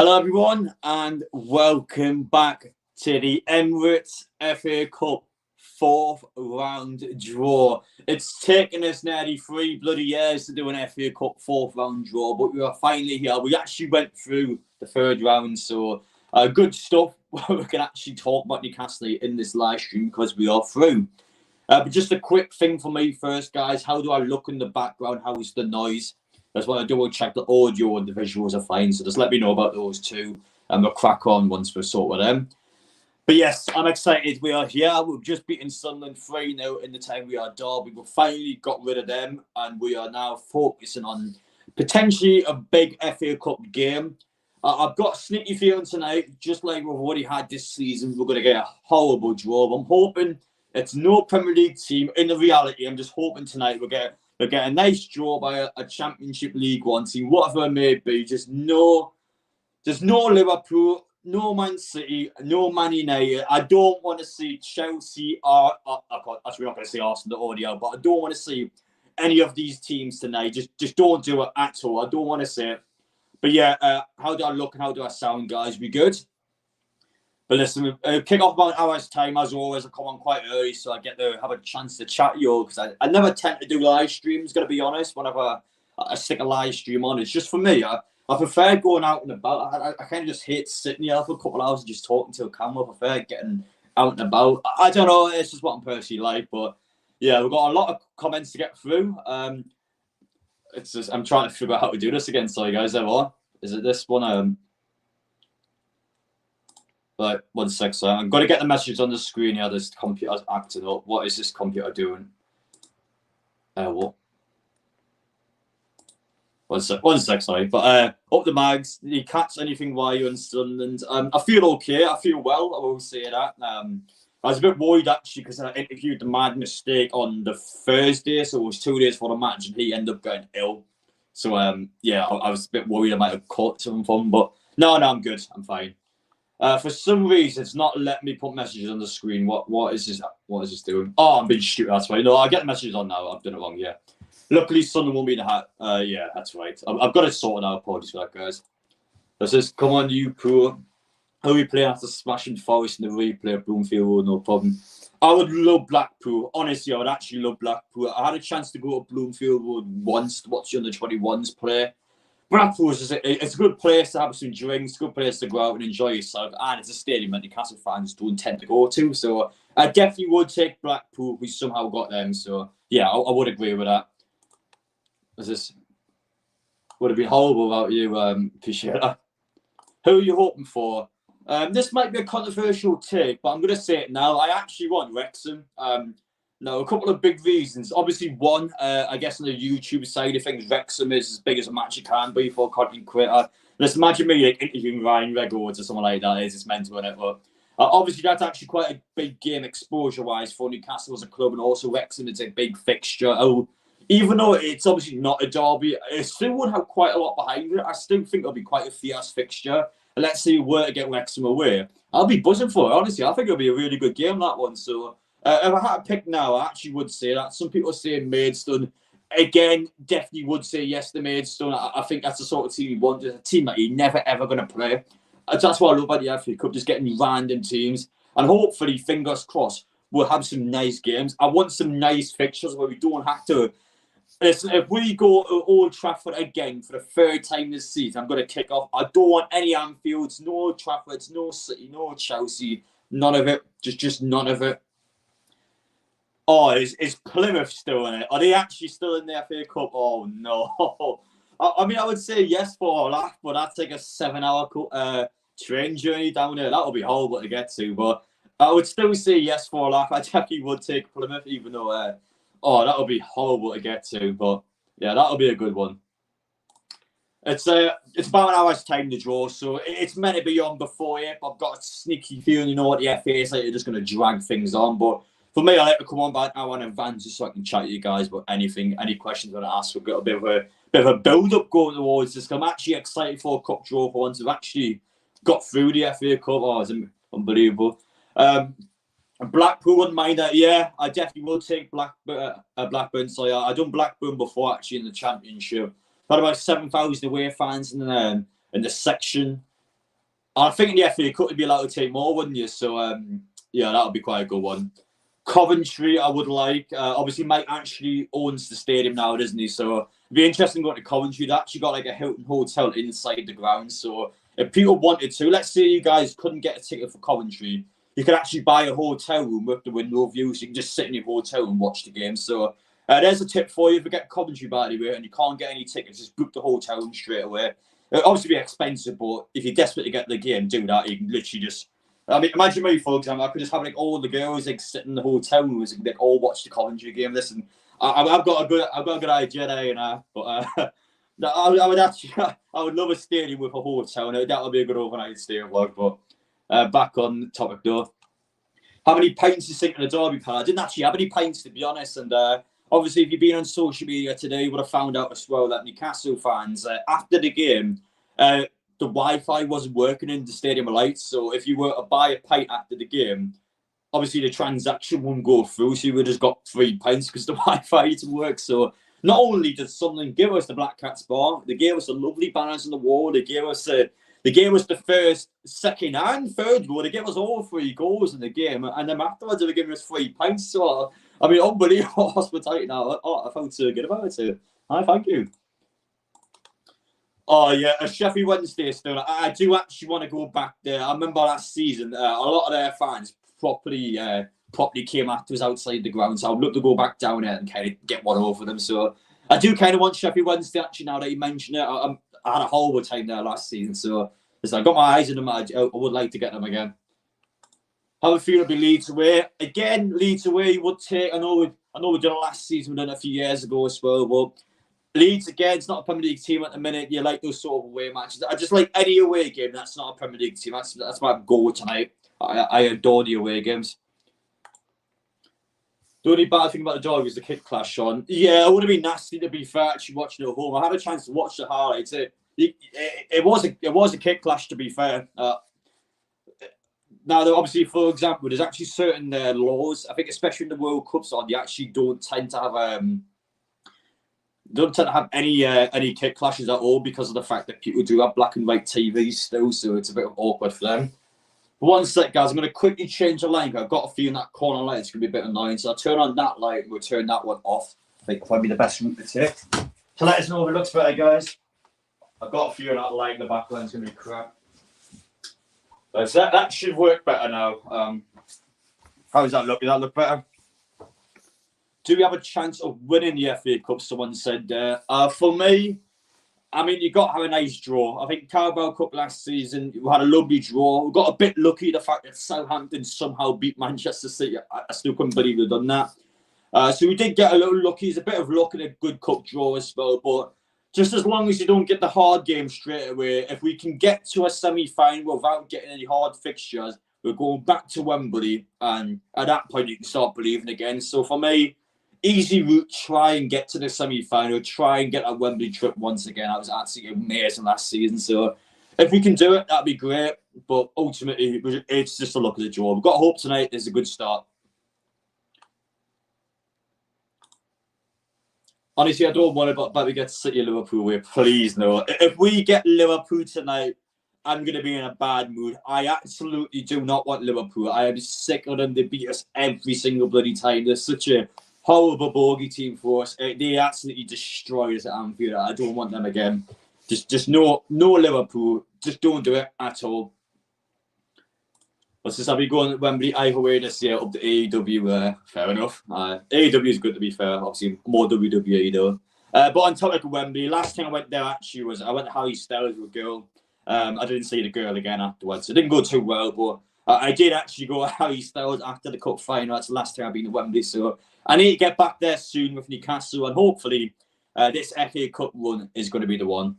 Hello, everyone, and welcome back to the Emirates FA Cup fourth round draw. It's taken us nearly 3 bloody years to do an FA Cup fourth round draw, but we are finally here. We actually went through the third round, so good stuff. We can actually talk about Newcastle in this live stream because we are through. But just a quick thing for me first, guys. How do I look in the background? How is the noise? That's what I do. We'll check the audio and the visuals are fine. So just let me know about those two. And we'll crack on once we're sorted with them. But yes, I'm excited. We are here. We've just beaten Sunderland 3-0 in the time we are Derby. We've finally got rid of them. And we are now focusing on potentially a big FA Cup game. I've got a sneaky feeling tonight, just like we've already had this season, we're going to get a horrible draw. I'm hoping it's no Premier League team. In the reality, I'm just hoping tonight we'll get a nice draw by a Championship League One team, whatever it may be. Just no Liverpool, no Man City, no Man United. I don't want to see Chelsea or actually, we're not going to see Arsenal audio, but I don't want to see any of these teams tonight. Just don't do it at all. I don't want to see it. But yeah, how do I look and how do I sound, guys? We good? But listen, kick off about an hour's time, as always. I come on quite early, so I get to have a chance to chat to you, because I never tend to do live streams, got to be honest, whenever I stick a live stream on. It's just for me. I prefer going out and about. I kind of just hate sitting here for a couple of hours and just talking to a camera. I prefer getting out and about. I don't know, it's just what I'm personally like. But yeah, we've got a lot of comments to get through. It's just, I'm trying to figure out how to do this again. Sorry, guys. There are. Is it this one? Like, 1 sec, so I'm going to get the message on the screen here. This computer's acting up. What is this computer doing? What? 1 sec, sorry. But up the mags. Did you catch anything while you're in Sunderland? I feel okay. I feel well. I will say that. I was a bit worried, actually, because I interviewed the Mad Mistake on the Thursday, so it was 2 days for the match, and he ended up getting ill. So, yeah, I was a bit worried I might have caught something from him, but no, I'm good. I'm fine. For some reason, it's not letting me put messages on the screen. What is this? What is this doing? Oh, I'm being stupid. That's right. No, I'll get the messages on now. I've done it wrong. Yeah. Luckily, Sunderland won't be in the hat. Yeah, that's right. I've got it sorted out. Apologies for that, guys. This is, come on, you poor. How are we playing after smashing Forest in the replay at Bloomfield Road? No problem. I would love Blackpool. Honestly, I would actually love Blackpool. I had a chance to go to Bloomfield Road once to watch the under-21s play. Blackpool is it's a good place to have some drinks, a good place to go out and enjoy yourself, and it's a stadium that Newcastle fans don't tend to go to. So I definitely would take Blackpool if we somehow got them. So yeah, I would agree with that. Would have been horrible without you, Pichetta. Who are you hoping for? This might be a controversial take, but I'm going to say it now. I actually want Wrexham. No, a couple of big reasons. Obviously, one, I guess on the YouTube side of things, Wrexham is as big as a match it can be for a content creator. Let's imagine me like interviewing Ryan Records or something like that. It's mental, isn't it? But obviously, that's actually quite a big game exposure-wise for Newcastle as a club, and also Wrexham is a big fixture. Oh, even though it's obviously not a derby, it still would have quite a lot behind it. I still think it'll be quite a fierce fixture. And let's say we were to get Wrexham away, I'll be buzzing for it. Honestly, I think it'll be a really good game, that one. So if I had to pick now, I actually would say that. Some people say Maidstone. Again, definitely would say yes to Maidstone. I think that's the sort of team you want. It's a team that you're never, ever going to play. That's what I love about the FA Cup, just getting random teams. And hopefully, fingers crossed, we'll have some nice games. I want some nice fixtures where we don't have to. Listen, if we go to Old Trafford again for the third time this season, I'm going to kick off. I don't want any Anfields, no Old Traffords, no City, no Chelsea. None of it. Just none of it. Oh, is Plymouth still in it? Are they actually still in the FA Cup? Oh, no. I mean, I would say yes for a laugh, but that's like a 7-hour train journey down there. That would be horrible to get to, but I would still say yes for a laugh. I definitely would take Plymouth, even though, that would be horrible to get to, but yeah, that would be a good one. It's about an hour's time to draw, so it's meant to be on before it, but I've got a sneaky feeling, what the FA is like, they're just going to drag things on, but for me, I like to come on about an hour in advance just so I can chat to you guys about anything, any questions I want to ask. We've got a bit of a build-up going towards this. I'm actually excited for a cup draw for once. We've actually got through the FA Cup. Oh, it's unbelievable. Blackpool wouldn't mind that. Yeah, I definitely will take Blackburn. So yeah, I've done Blackburn before actually in the Championship. Had about 7,000 away fans in the section. I think in the FA Cup, you'd be allowed to take more, wouldn't you? So, yeah, that would be quite a good one. Coventry, I would like. Obviously, Mike actually owns the stadium now, doesn't he? So, it'd be interesting going to Coventry. They actually got like a Hilton hotel inside the ground. So, if people wanted to, let's say you guys couldn't get a ticket for Coventry, you could actually buy a hotel room with the window view, so you can just sit in your hotel and watch the game. So, there's a tip for you. If you get Coventry, by the way, and you can't get any tickets, just book the hotel room straight away. It'll obviously be expensive, but if you're desperate to get the game, do that. You can literally just. I mean, imagine me, for example, I could just have like all the girls like sitting in the hotel rooms and like all watch the Coventry game. Listen, I've got a good idea there, you know. But I would actually, I would love a stadium with a hotel, and that would be a good overnight stay vlog. But back on the topic though, how many pints you think in the derby, pal? I didn't actually have any pints, to be honest, and. Obviously, if you've been on social media today, you would have found out as well that Newcastle fans, after the game, the Wi-Fi wasn't working in the Stadium of Lights. So if you were to buy a pint after the game, obviously the transaction wouldn't go through. So you would have just got 3 pints because the Wi-Fi didn't work. So not only did Sunderland give us the Black Cats bar, they gave us a lovely banners on the wall. They gave us the first, second, and third goal. They gave us all 3 goals in the game, and then afterwards they were giving us 3 pints. So I mean, unbelievable hospitality now. Oh, I felt so good about it too. Hi, thank you. Oh, yeah, a Sheffield Wednesday still. I do actually want to go back there. I remember last season, a lot of their fans properly came after us outside the ground. So I'd love to go back down there and kind of get one over them. So I do kind of want Sheffield Wednesday, actually, now that you mention it. I had a horrible time there last season. So I got my eyes on them. I would like to get them again. How would feel to be Leeds away? Again, Leeds away would take. I know we did it last season, we done it a few years ago as well. But Leeds again, it's not a Premier League team at the minute. You like those sort of away matches. I just like any away game that's not a Premier League team. That's my goal tonight. I adore the away games. The only bad thing about the dog is the kick clash, Sean. Yeah, it would have been nasty, to be fair, actually watching it at home. I had a chance to watch the highlights. It was a kick clash, to be fair. Now, obviously, for example, there's actually certain laws. I think, especially in the World Cups, they actually don't tend to have any kick clashes at all because of the fact that people do have black and white TVs still, so it's a bit awkward for them. One sec, guys. I'm going to quickly change the line. I've got a few in that corner light. It's going to be a bit annoying, so I'll turn on that light and we'll turn that one off. I think probably the best route to take. So let us know if it looks better, guys. I've got a few in that light in the background. It's going to be crap. So that should work better now. How does that look? Does that look better? Do we have a chance of winning the FA Cup? Someone said there. For me, I mean, you got to have a nice draw. I think Carabao Cup last season, we had a lovely draw. We got a bit lucky, the fact that Southampton somehow beat Manchester City. I still couldn't believe they'd done that. So we did get a little lucky. It's a bit of luck and a good cup draw as well. But just as long as you don't get the hard game straight away, if we can get to a semi-final without getting any hard fixtures, we're going back to Wembley. And at that point, you can start believing again. So for me, easy route, try and get to the semi-final, try and get that Wembley trip once again. That was absolutely amazing last season. So if we can do it, that'd be great. But ultimately, it's just a look at the draw. We've got hope tonight. It's a good start. Honestly, I don't want it, but we get City Liverpool away. Please, no. If we get Liverpool tonight, I'm going to be in a bad mood. I absolutely do not want Liverpool. I am sick of them. They beat us every single bloody time. They're such a horrible bogey team for us. They absolutely destroy us at Anfield. I don't want them again. Just no Liverpool. Just don't do it at all. What's this? I'll be going to Wembley either way this year up to AEW. Fair enough. AEW is good, to be fair. Obviously, more WWE though. But on topic of Wembley, last time I went there actually was I went to Harry Styles with a girl. I didn't see the girl again afterwards. It didn't go too well, but I did actually go to Harry Styles after the cup final. That's the last time I've been to Wembley. So I need to get back there soon with Newcastle, and hopefully this FA Cup run is going to be the one.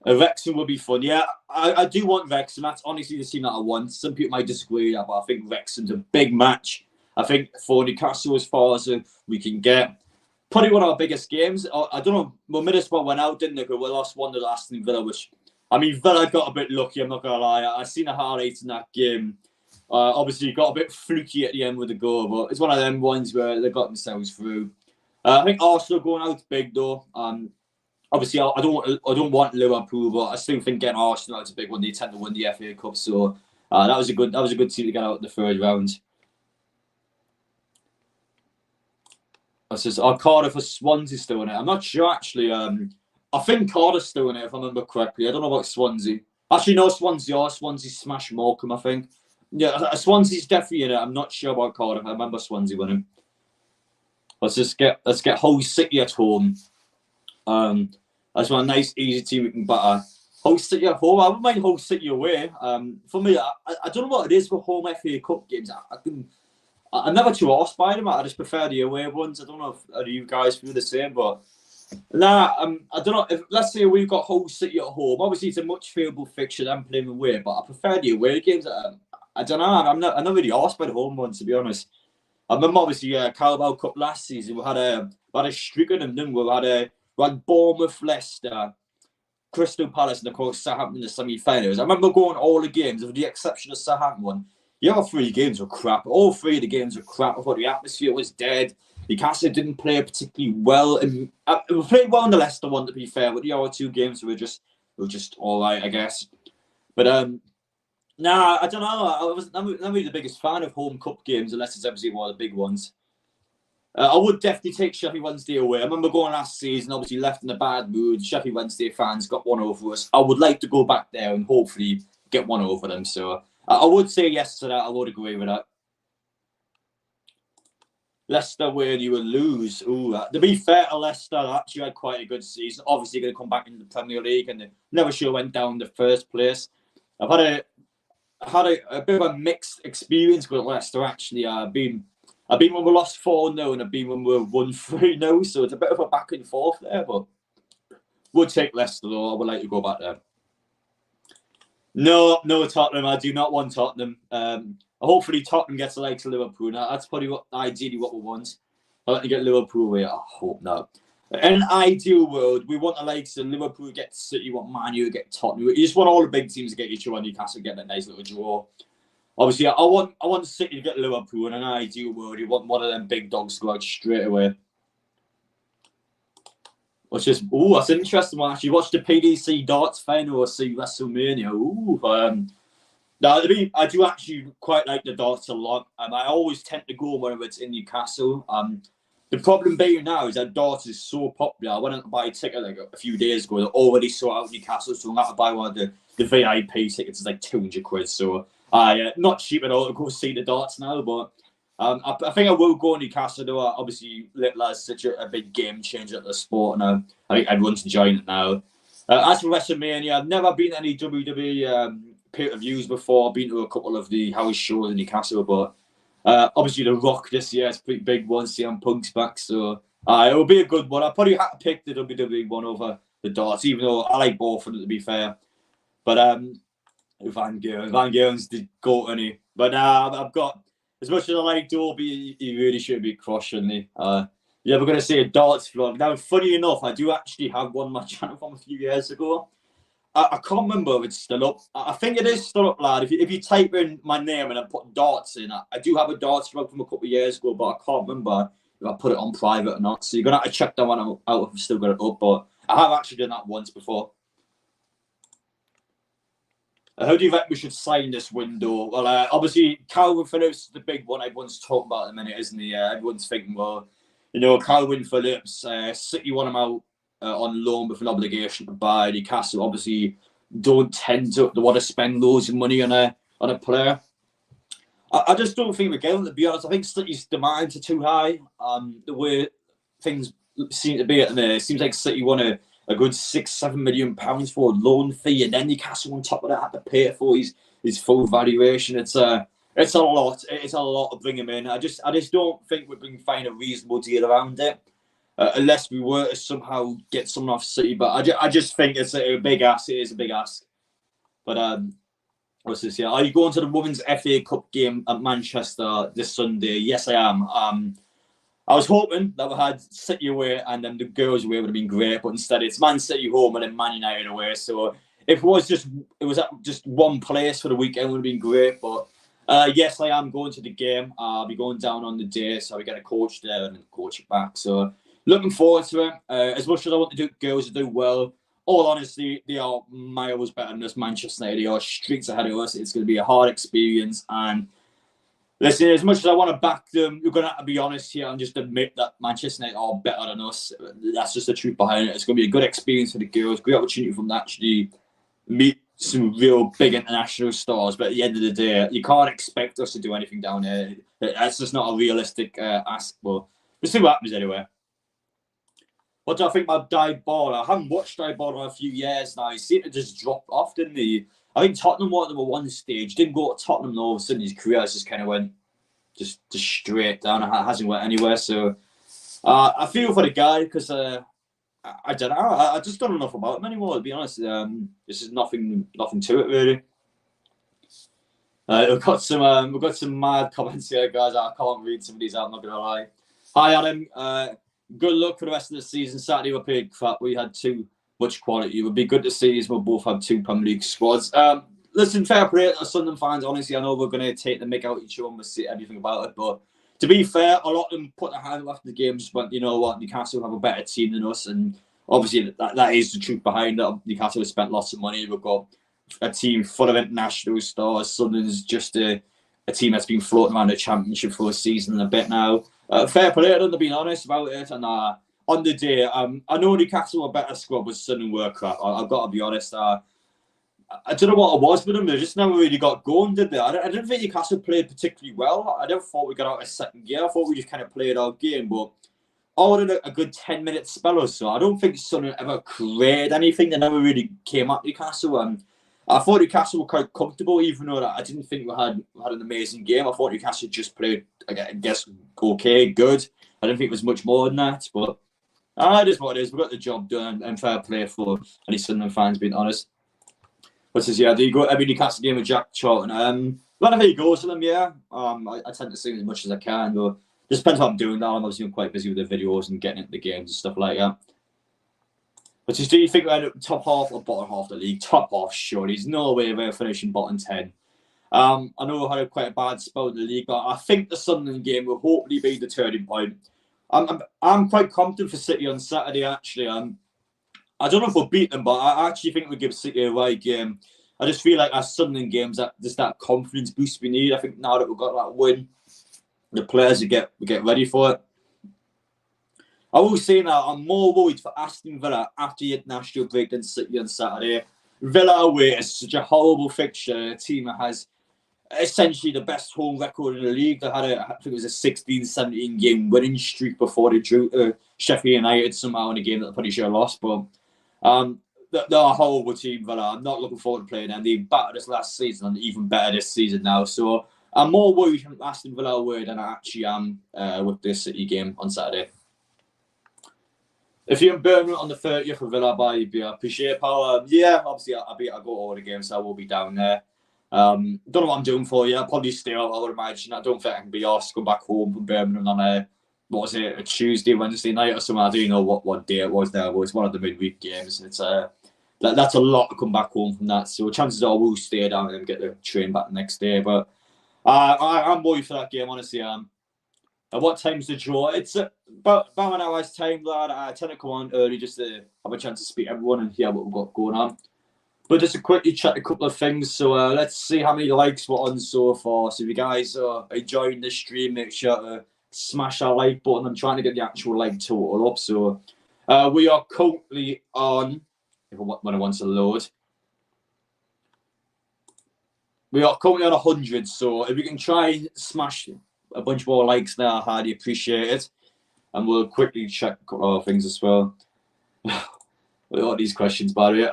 Wrexham will be fun. Yeah, I do want Wrexham. That's honestly the team that I want. Some people might disagree with that, but I think Wrexham's a big match. I think for Newcastle, as far as we can get, probably one of our biggest games. I don't know, well, Middlesbrough went out, didn't they? We lost 1 to Aston Villa, which, I mean, Villa got a bit lucky, I'm not going to lie. I seen the highlights in that game. Obviously, got a bit fluky at the end with the goal, but it's one of them ones where they got themselves through. I think Arsenal going out big, though. obviously I don't want Liverpool, but I still think getting Arsenal is a big one. They tend to win the FA Cup, so that was a good team to get out in the third round. That's just Cardiff or Swansea still in it. I'm not sure actually. I think Cardiff's still in it if I remember correctly. I don't know about Swansea. Actually, no, Swansea smashed Morecambe, I think. Yeah, Swansea's definitely in it. I'm not sure about Cardiff. I remember Swansea winning. Let's get Hull City at home. That's one nice, easy team we can batter. Hull City at home. I wouldn't mind Hull City away. For me, I don't know what it is for home FA Cup games. I'm never too arsed by them. I just prefer the away ones. I don't know if you guys feel the same, but nah, I don't know. Let's say we've got Hull City at home. Obviously, it's a much favourable fixture than playing away, but I prefer the away games. I don't know. I'm not really arsed by the home ones, to be honest. I remember obviously Carabao Cup last season. We had a streak of them, didn't we? We had Bournemouth, Leicester, Crystal Palace, and of course Southampton in the semi-finals. I remember going all the games, with the exception of Southampton one. The other 3 games were crap. All 3 of the games were crap. I thought the atmosphere was dead. Newcastle didn't play particularly well. And we played well in the Leicester one, to be fair, but the other 2 games were just all right, I guess. But nah, I don't know. I wasn't really the biggest fan of home cup games, unless it's obviously one of the big ones. I would definitely take Sheffield Wednesday away. I remember going last season, obviously left in a bad mood. Sheffield Wednesday fans got one over us. I would like to go back there and hopefully get one over them. So I would say yes to that. I would agree with that. Leicester, where you will lose. Ooh, to be fair to Leicester, they actually had quite a good season. Obviously, going to come back into the Premier League, and they never sure went down in the first place. I've had a bit of a mixed experience with Leicester. Actually, I've been when we lost 4-0, and I've been when we won 3-0. So it's a bit of a back and forth there, but would take Leicester though. I would like to go back there. No, Tottenham. I do not want Tottenham. Hopefully Tottenham gets the likes of Liverpool. Now, that's probably ideally what we want. I want to get Liverpool away. I hope not. In an ideal world, we want the likes of Liverpool get City, we want Man U get Tottenham. You just want all the big teams to get each other, and Newcastle get a nice little draw. Obviously, I want City to get Liverpool. In an ideal world, you want one of them big dogs to go out straight away. Which is, that's an interesting one. Actually, watch the PDC darts final or see WrestleMania. Now, I do actually quite like the darts a lot. I always tend to go whenever it's in Newcastle. The problem being now is that darts is so popular. I went out to buy a ticket like a few days ago. They already sold out Newcastle, so I'm going to buy one of the VIP tickets. It's like 200 quid. So, not cheap at all to go see the darts now, but I think I will go Newcastle, though. Obviously, Little has such a big game changer at the sport, and I think everyone's enjoying it now. As for WrestleMania, I've never been to any WWE pay-per-views before. I've been to a couple of the house shows in Newcastle, but obviously The Rock this year is a pretty big one. CM Punk's back, so it will be a good one. I probably had to pick the WWE one over the darts, even though I like both of them, to be fair. But Van Galen's the GOAT, isn't he? But I've got, as much as I like Dolby, he really should be crushing me. Yeah, we're going to see a darts vlog. Now, funny enough, I do actually have one on my channel from a few years ago. I can't remember if it's still up. I think it is still up, lad. If you type in my name and I put darts in, I do have a darts vlog from a couple of years ago, but I can't remember if I put it on private or not. So you're going to have to check that one out if I've still got it up. But I have actually done that once before. How do you think we should sign this window? Well, obviously, Calvin Phillips is the big one everyone's talking about at the minute, isn't he? Everyone's thinking, well, Calvin Phillips, City want him out on loan with an obligation to buy. Newcastle obviously don't tend to want to spend loads of money on a player. I just don't think we're getting, to be honest. I think City's demands are too high. The way things seem to be at the minute, it seems like City want a good £6-7 million for a loan fee, and then Newcastle on top of that had to pay for his full valuation. It's a lot. It's a lot to bring him in. I just don't think we can find a reasonable deal around it, unless we were to somehow get someone off City. But I just think it's a big ask. It is a big ask. But what's this? Yeah, are you going to the Women's FA Cup game at Manchester this Sunday? Yes, I am. I was hoping that we had City away and then the girls away would have been great, but instead it's Man City home and then Man United away. So if it was at just one place for the weekend, it would have been great. But yes, I am going to the game. I'll be going down on the day, so we get a coach there and a coach back. So Looking forward to it. As much as I want the girls to do well, all honesty, they are miles better than us. Manchester United, they are streets ahead of us. It's going to be a hard experience. And listen, as much as I want to back them, you're going to have to be honest here and just admit that Manchester United are better than us. That's just the truth behind it. It's going to be a good experience for the girls. Great opportunity for them to actually meet some real big international stars. But at the end of the day, you can't expect us to do anything down there. That's just not a realistic ask. But we'll see what happens anyway. What do I think about Dybala? I haven't watched Dybala in a few years now. He seemed to just drop off, didn't he? I think Tottenham were one stage. Didn't go to Tottenham, though. All of a sudden, his career just kind of went just straight down. It hasn't went anywhere. So I feel for the guy because I don't know. I just don't know enough about him anymore, to be honest. This is nothing to it, really. We've got some mad comments here, guys. I can't read some of these out, I'm not going to lie. Hi, Adam. Good luck for the rest of the season. Saturday we played crap. We had too much quality. It would be good to see as we'll both have two Premier League squads. Listen, fair play to Sunderland fans. Honestly, I know we're going to take the mick out each other and we'll see everything about it. But to be fair, a lot of them put their hand up after the game. Just went, you know what, Newcastle have a better team than us. And obviously, that is the truth behind it. Newcastle has spent lots of money. We've got a team full of international stars. Sunderland's just a team that's been floating around the Championship for a season and a bit now. Fair play to them, to be honest about it. And on the day, I know Newcastle were a better squad, but Sunderland were crap. I've got to be honest. I don't know what it was with them. They just never really got going, did they? I didn't think Newcastle played particularly well. I never thought we got out of second gear. I thought we just kind of played our game. But all in a good 10-minute spell or so, I don't think Sunderland ever created anything. They never really came at Newcastle. And I thought Newcastle were quite comfortable, even though I didn't think we had an amazing game. I thought Newcastle just played, I guess, okay, good. I didn't think it was much more than that, but it is what it is. We got the job done, and fair play for any Sunderland fans, being honest. What's this? Yeah, do you go every Newcastle game with Jack Charlton? Whenever he goes to them, yeah. I tend to see as much as I can, but it just depends what I'm doing now. I'm obviously quite busy with the videos and getting into the games and stuff like that. But do you think we're at top half or bottom half of the league? Top half, sure. There's no way we're finishing bottom 10. I know we had quite a bad spell in the league, but I think the Sunderland game will hopefully be the turning point. I'm quite confident for City on Saturday, actually. I don't know if we'll beat them, but I actually think we'll give City a right game. I just feel like our Sunderland games, just that confidence boost we need. I think now that we've got that win, the players will get ready for it. I will say now, I'm more worried for Aston Villa after the international break than City on Saturday. Villa away is such a horrible fixture. A team that has essentially the best home record in the league. They had I think it was a 16-17 game winning streak before they drew Sheffield United somehow in a game that they probably should have lost. But they're a horrible team, Villa. I'm not looking forward to playing them. They battered us last season and even better this season now. So I'm more worried from Aston Villa away than I actually am with this City game on Saturday. If you're in Birmingham on the 30th for Villa, I appreciate it, pal. Yeah, obviously I go over the game, so I will be down there. Don't know what I'm doing for you. I'll probably stay up, I would imagine. I don't think I can be asked to go back home from Birmingham on a Tuesday, Wednesday night or something. I don't know what day it was there, but it's one of the midweek games. And it's that's a lot to come back home from that. So chances are we'll stay down and get the train back the next day. But I'm worried for that game, honestly. At what time's the draw? It's about an hour's time, lad. I tend to come on early just to have a chance to speak to everyone and hear what we've got going on. But just to quickly check a couple of things. So let's see how many likes we're on so far. So if you guys are enjoying the stream, make sure to smash that like button. I'm trying to get the actual like total up. So we are currently on, when it wants to load, we are currently on 100. So if we can try and smash a bunch more likes there, I highly appreciate it. And we'll quickly check a couple of things as well. Look at these questions, by the way.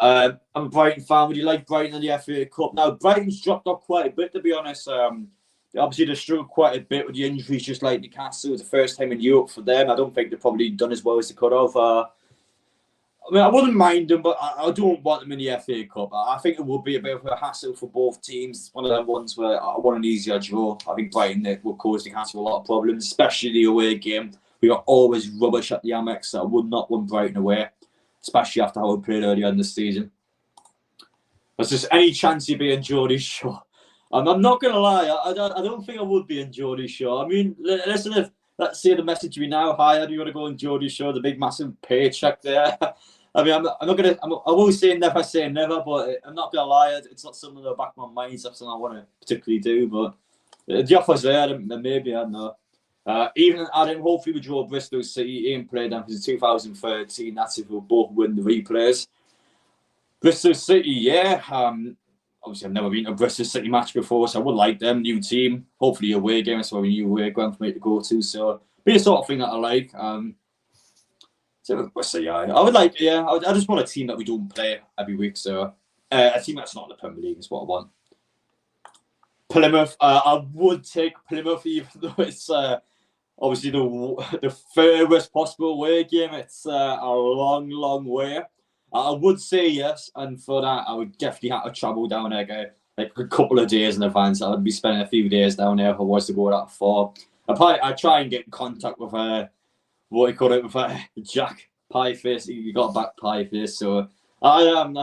I'm a Brighton fan. Would you like Brighton in the FA Cup? Now, Brighton's dropped off quite a bit, to be honest. Obviously, they struggled quite a bit with the injuries, just like Newcastle. It was the first time in Europe for them. I don't think they've probably done as well as they could have. I mean, I wouldn't mind them, but I don't want them in the FA Cup. I think it would be a bit of a hassle for both teams. It's one of them ones where I want an easier draw. I think Brighton will cause Newcastle a lot of problems, especially the away game. We got always rubbish at the Amex, so I would not want Brighton away, especially after how we played earlier in the season. There's just any chance you'd be in Geordie's Shaw. I'm not going to lie, I don't think I would be in Geordie's Shaw. I mean, listen, let's see the message me now. Hi, how do you want to go on Jodie's show? The big massive paycheck there. I mean, I'm not gonna. I won't say never, but I'm not gonna lie. It's not something in the back of my mind. It's not something I want to particularly do. But the offer's there, then maybe I don't know. Even Adam, hopefully we draw Bristol City. Ian played them since 2013. That's if we'll both win the replays. Bristol City, yeah. Obviously, I've never been to a Bristol City match before, so I would like them. New team, hopefully away game. So a new away ground for me to go to. So be the sort of thing that I like. So Bristol, yeah, I would like. Yeah, I just want a team that we don't play every week. So a team that's not in the Premier League is what I want. Plymouth, I would take Plymouth, even though it's obviously the furthest possible away game. It's a long, long way. I would say yes, and for that, I would definitely have to travel down there like a couple of days in advance. I would be spending a few days down there if I was to go that far. I'd try and get in contact with Jack Pieface. He got back Pieface, so I would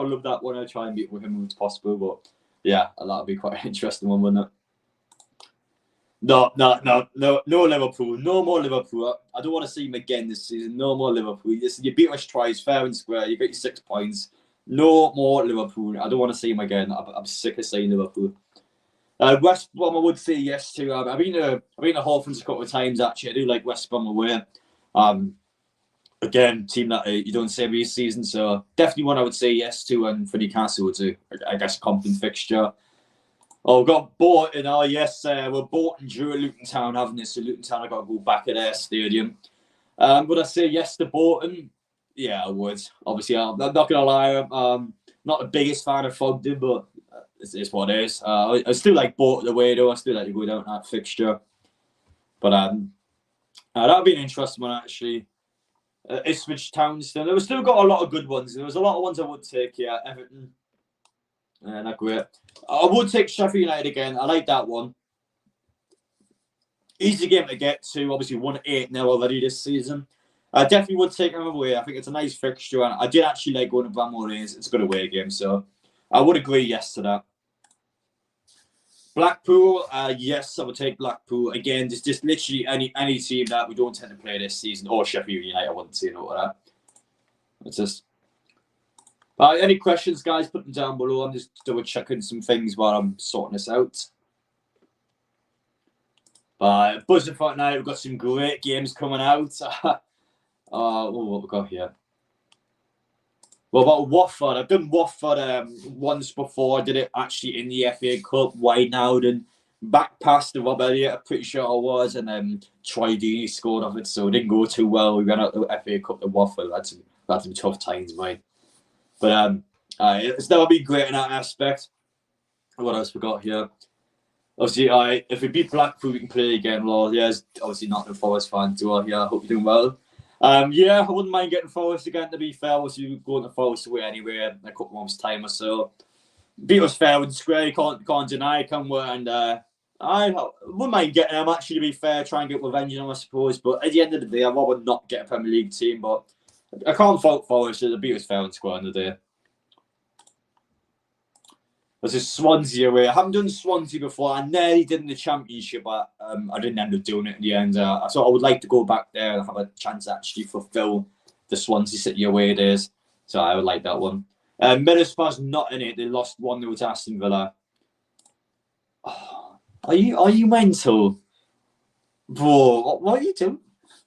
love that one. I'd try and meet with him if possible, but yeah, that would be quite an interesting one, wouldn't it? No, Liverpool. No more Liverpool. I don't want to see him again this season. No more Liverpool. You beat us twice, fair and square. You got your 6 points. No more Liverpool. I don't want to see him again. I'm sick of saying Liverpool. West Brom, I would say yes to. I've been to Hawthorns a couple of times, actually. I do like West Brom away. Again, team that you don't see every season, so definitely one I would say yes to. And for Newcastle, to I guess confident fixture. Oh, we've got Bolton. Oh, yes, we're Bolton drew at Luton Town, haven't they? So Luton Town have got to go back at their stadium. Would I say yes to Bolton? Yeah, I would. Obviously, I'm not going to lie. I'm not the biggest fan of Fogden, but it's what it is. I still like Bolton away, though. I still like to go down that fixture. But that would be an interesting one, actually. Ipswich Town still. We've still got a lot of good ones. There was a lot of ones I would take here. Everton. Not great. I would take Sheffield United again. I like that one. Easy game to get to. Obviously, won 8-0 already this season. I definitely would take them away. I think it's a nice fixture. And I did actually like going to Bramall Lanes. It's a good away game. So I would agree yes to that. Blackpool, yes, I would take Blackpool. Again, just literally any team that we don't tend to play this season. Or Sheffield United, I wouldn't say no to that. It's just... any questions, guys? Put them down below. I'm just double checking some things while I'm sorting this out. Buzzing for tonight. We've got some great games coming out. What we got here? Well, about Watford. I've done Watford once before. I did it actually in the FA Cup, wide out and back past the Rob Elliott. I'm pretty sure I was, and then Troy Deeney scored off it, so it didn't go too well. We went out the FA Cup to Watford. That's some tough times, mate. But it's never been great in that aspect. What else we got here? Obviously, if we beat Blackpool, we can play again. Well, yeah, obviously not a Forest fan, so I hope you're doing well. Yeah, I wouldn't mind getting Forest again, to be fair. Obviously, we're going to Forest away anyway in a couple of months' time or so. Beat us fair and square, you can't deny, can we? And I wouldn't mind getting them, actually, to be fair, try and get revenge on them, I suppose. But at the end of the day, I'd rather not get a Premier League team, but I can't fault Forest, so they beat us fair and square in the day. This is Swansea away. I haven't done Swansea before. I nearly did in the Championship, but I didn't end up doing it in the end. So I would like to go back there and have a chance to actually fulfill the Swansea City away days. So I would like that one. Middlesbrough's not in it. They lost 1-0 to Aston Villa. Oh, are you mental? Bro, what are you doing?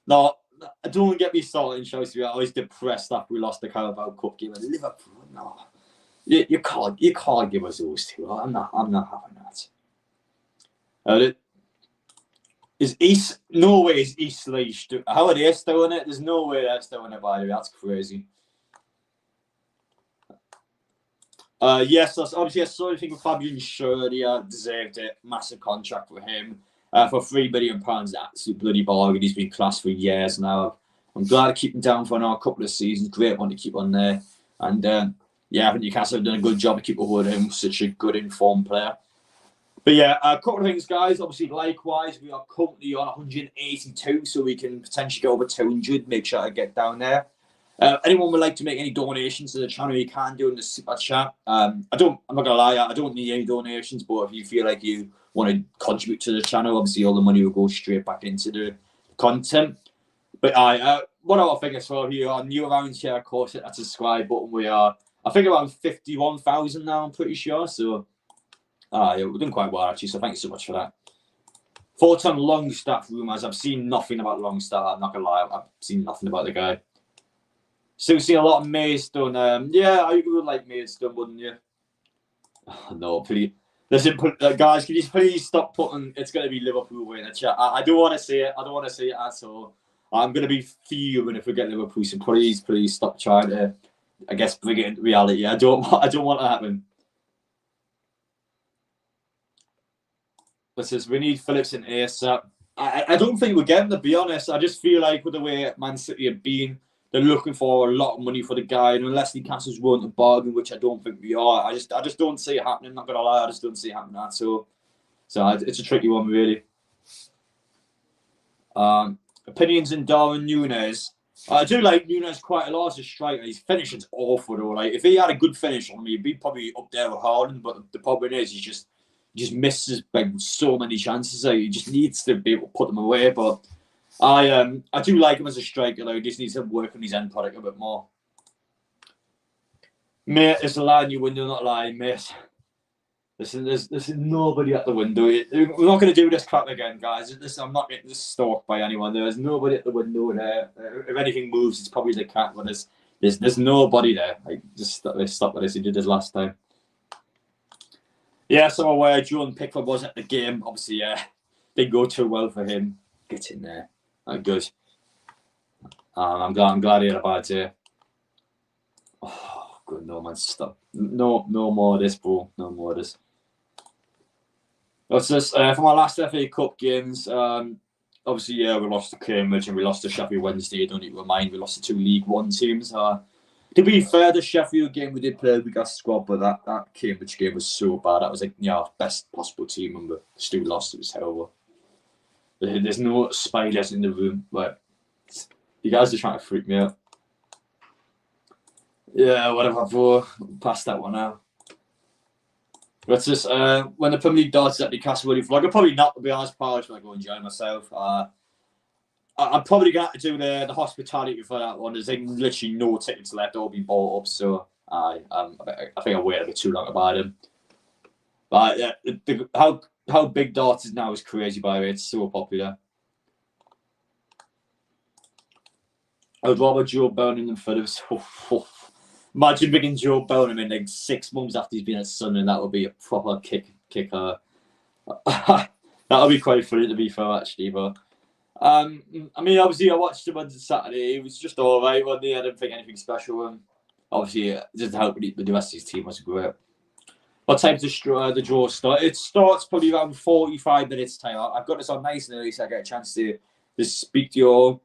No, don't get me started in Chelsea. I was depressed after we lost the Carabao Cup game at Liverpool. No. You can't give us those two. I'm not having that. Is East? No way is East Leash. How are they still in it? There's no way they're still in it. By the way, that's crazy. Yes, that's obviously a sort of thing with Fabian Schär. Deserved it. Massive contract for him. For £3 million, absolute bloody bargain. He's been class for years now. I'm glad to keep him down for another couple of seasons. Great one to keep on there. And yeah, I think Newcastle have done a good job to keep a hold of him. Such a good informed player. But yeah, a couple of things, guys. Obviously, likewise, we are currently on 182, so we can potentially go over 200. Make sure to get down there. Anyone would like to make any donations to the channel, you can do in the super chat. I'm not gonna lie, I don't need any donations, but if you feel like you want to contribute to the channel, obviously all the money will go straight back into content. But what I think as well here on new around here, of course, that's a subscribe button. We are, I think, around 51,000 now, I'm pretty sure. So, yeah, we're doing quite well, actually. So, thank you so much for that. Thoughts on Longstaff rumours? I've seen nothing about Longstaff. I'm not going to lie. I've seen nothing about the guy. Still see a lot of Maidstone. Yeah, you would like Maidstone, wouldn't you? Oh, no, please. Listen, guys, can you please stop putting it's going to be Liverpool in the chat? I don't want to see it. I don't want to see it at all. I'm going to be fuming if we get Liverpool. So please stop trying to, I guess, bring it into reality. I don't want to happen. But says we need Phillips and ASAP. I don't think we're getting, to be honest. I just feel like with the way Man City have been, they're looking for a lot of money for the guy, and unless Newcastle's willing to bargain, which I don't think we are, I just don't see it happening. I'm not gonna lie, I just don't see it happening at all. So it's a tricky one, really. Opinions in Darwin Núñez. I do like Núñez quite a lot as a striker. His finishing's awful though. Like if he had a good finish on me, he'd be probably up there with Haaland. But the problem is, he just misses like so many chances. Like, he just needs to be able to put them away. But I do like him as a striker. Though he just needs to work on his end product a bit more. Mate, it's a lie in your window, not lying, mate. Listen, there's nobody at the window. We're not going to do this crap again, guys. Listen, I'm not getting stalked by anyone. There's nobody at the window there. If anything moves, it's probably the cat. But there's nobody there. Like, just stop with this. He did this last time. Yeah, so aware Jordan Pickford was at the game. Obviously, didn't go too well for him. Get in there. Good. I'm glad he had a bad day. Oh, good. No, man, stop. No more of this, bro. No more of this. That's just for my last FA Cup games. Obviously, we lost to Cambridge and we lost to Sheffield Wednesday. I don't need to remind, we lost to 2 League One teams. To be fair, the Sheffield game we did play, we got squad, but that Cambridge game was so bad. That was like best possible team, and we still lost. It was terrible. There's no spiders in the room. Like, you guys are trying to freak me out. Yeah, whatever, bro. Past that one out. That's just when the Premier League darts at Newcastle really flag. I'm probably not, to be honest, pal. I just want to go enjoy myself. I'm probably going to have to do the hospitality for that one. There's like literally no tickets left. All be bought up. So I think I'll wait a bit too long to buy them. But yeah, how big darts is now is crazy. By the way, it's so popular. I would rather Joe Bellingham than Phillips. Imagine bringing Joe Bellingham in like 6 months after he's been at Sunderland. That would be a proper kicker. That would be quite funny, to be fair, actually. But I mean, obviously, I watched him on Saturday. He was just all right, wasn't he? I didn't think anything special of him. Obviously, it doesn't help with the rest of his team. Was great. What time's the draw start? It starts probably around 45 minutes time. I've got this on nice and early, so I get a chance to speak to you all.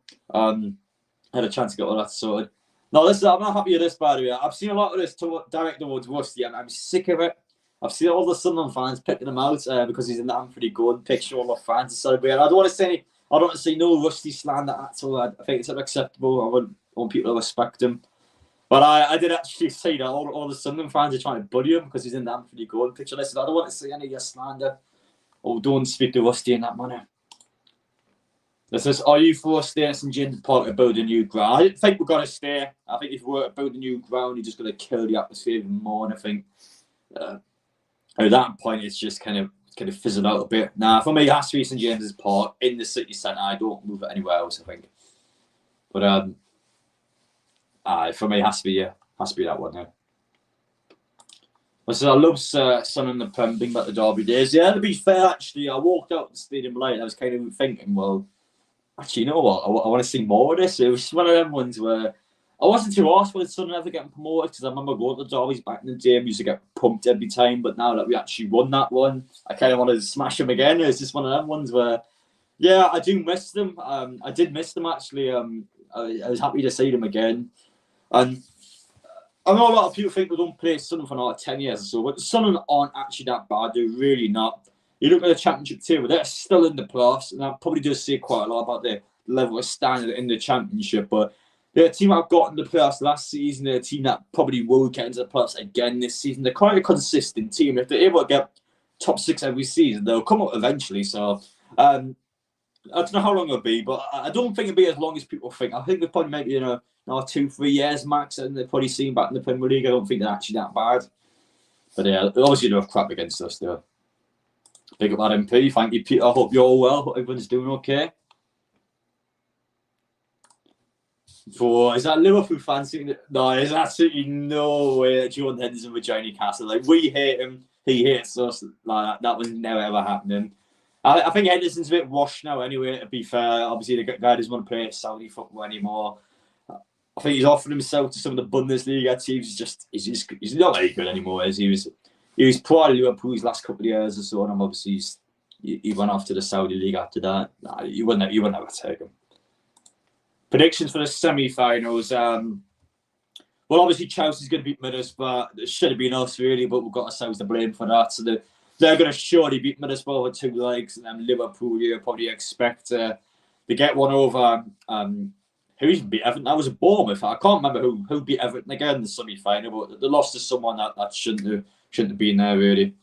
Had a chance to get all that sorted. No, listen, I'm not happy with this, by the way. I've seen a lot of this direct towards Rusty, and I'm sick of it. I've seen all the Sunderland fans picking him out because he's in the Anfield goal and picture all the fans to celebrate. I don't want to see no Rusty slander at all. I think it's unacceptable. I want people to respect him. But I did actually see that all the Sunderland fans are trying to bully him because he's in the Anfield goal and picture. Listen, I don't want to see any of your slander. Or don't speak to Rusty in that manner. This is, are you for staying at St James Park to build a new ground? I don't think we're going to stay. I think if we were to build a new ground, you're just going to kill the atmosphere even more. And I think at that point, it's just kind of fizzled out a bit. Now, for me, it has to be St James's Park in the city centre. I don't move it anywhere else, I think. But for me, it has to be that one now. I love Sun and the Prem being back the Derby days. Yeah, to be fair, actually, I walked out the stadium late and I was kind of thinking, well, actually, you know what? I want to see more of this. It was one of them ones where I wasn't too arsed with Sun ever getting promoted because I remember going to the Derbies back in the day. We used to get pumped every time, but now that we actually won that one, I kind of wanted to smash them again. It's just one of them ones where, yeah, I do miss them. I did miss them, actually. I was happy to see them again. And I know a lot of people think we don't play Sunderland for like 10 years or so, but Sunderland aren't actually that bad. They're really not. You look at the Championship table, they're still in the playoffs, and that probably does say quite a lot about the level of standard in the Championship. But they're a team that got in the playoffs last season. They're a team that probably will get into the playoffs again this season. They're quite a consistent team. If they're able to get top 6 every season, they'll come up eventually. So, I don't know how long it'll be, but I don't think it'll be as long as people think. I think they'll probably maybe 2-3 years max, and they're probably seen back in the Premier League. I don't think they're actually that bad. But yeah, obviously they have crap against us though. Big up that MP. Thank you, Peter. I hope you're all well. Hope everyone's doing okay. For is that Liverpool fans? No, there's absolutely no way that Jordan Henderson would join Newcastle. Like, we hate him, he hates us. Like, that was never ever happening. I think Henderson's a bit washed now anyway, to be fair. Obviously, the guy doesn't want to play Saudi football anymore. I think he's offered himself to some of the Bundesliga teams. He's not very good anymore. He was prior to Liverpool his last couple of years or so, and obviously he went off to the Saudi League after that. Nah, you wouldn't ever take him. Predictions for the semi-finals. Well, obviously Chelsea's going to beat Middlesbrough. It should have been us really, but we've got ourselves to blame for that. So they're going to surely beat Middlesbrough with 2 legs, and then Liverpool, you probably expect to get one over. Who's beat Everton? That was a Bournemouth. I can't remember who beat Everton again in the semi-final, but they lost to someone that shouldn't have been there really.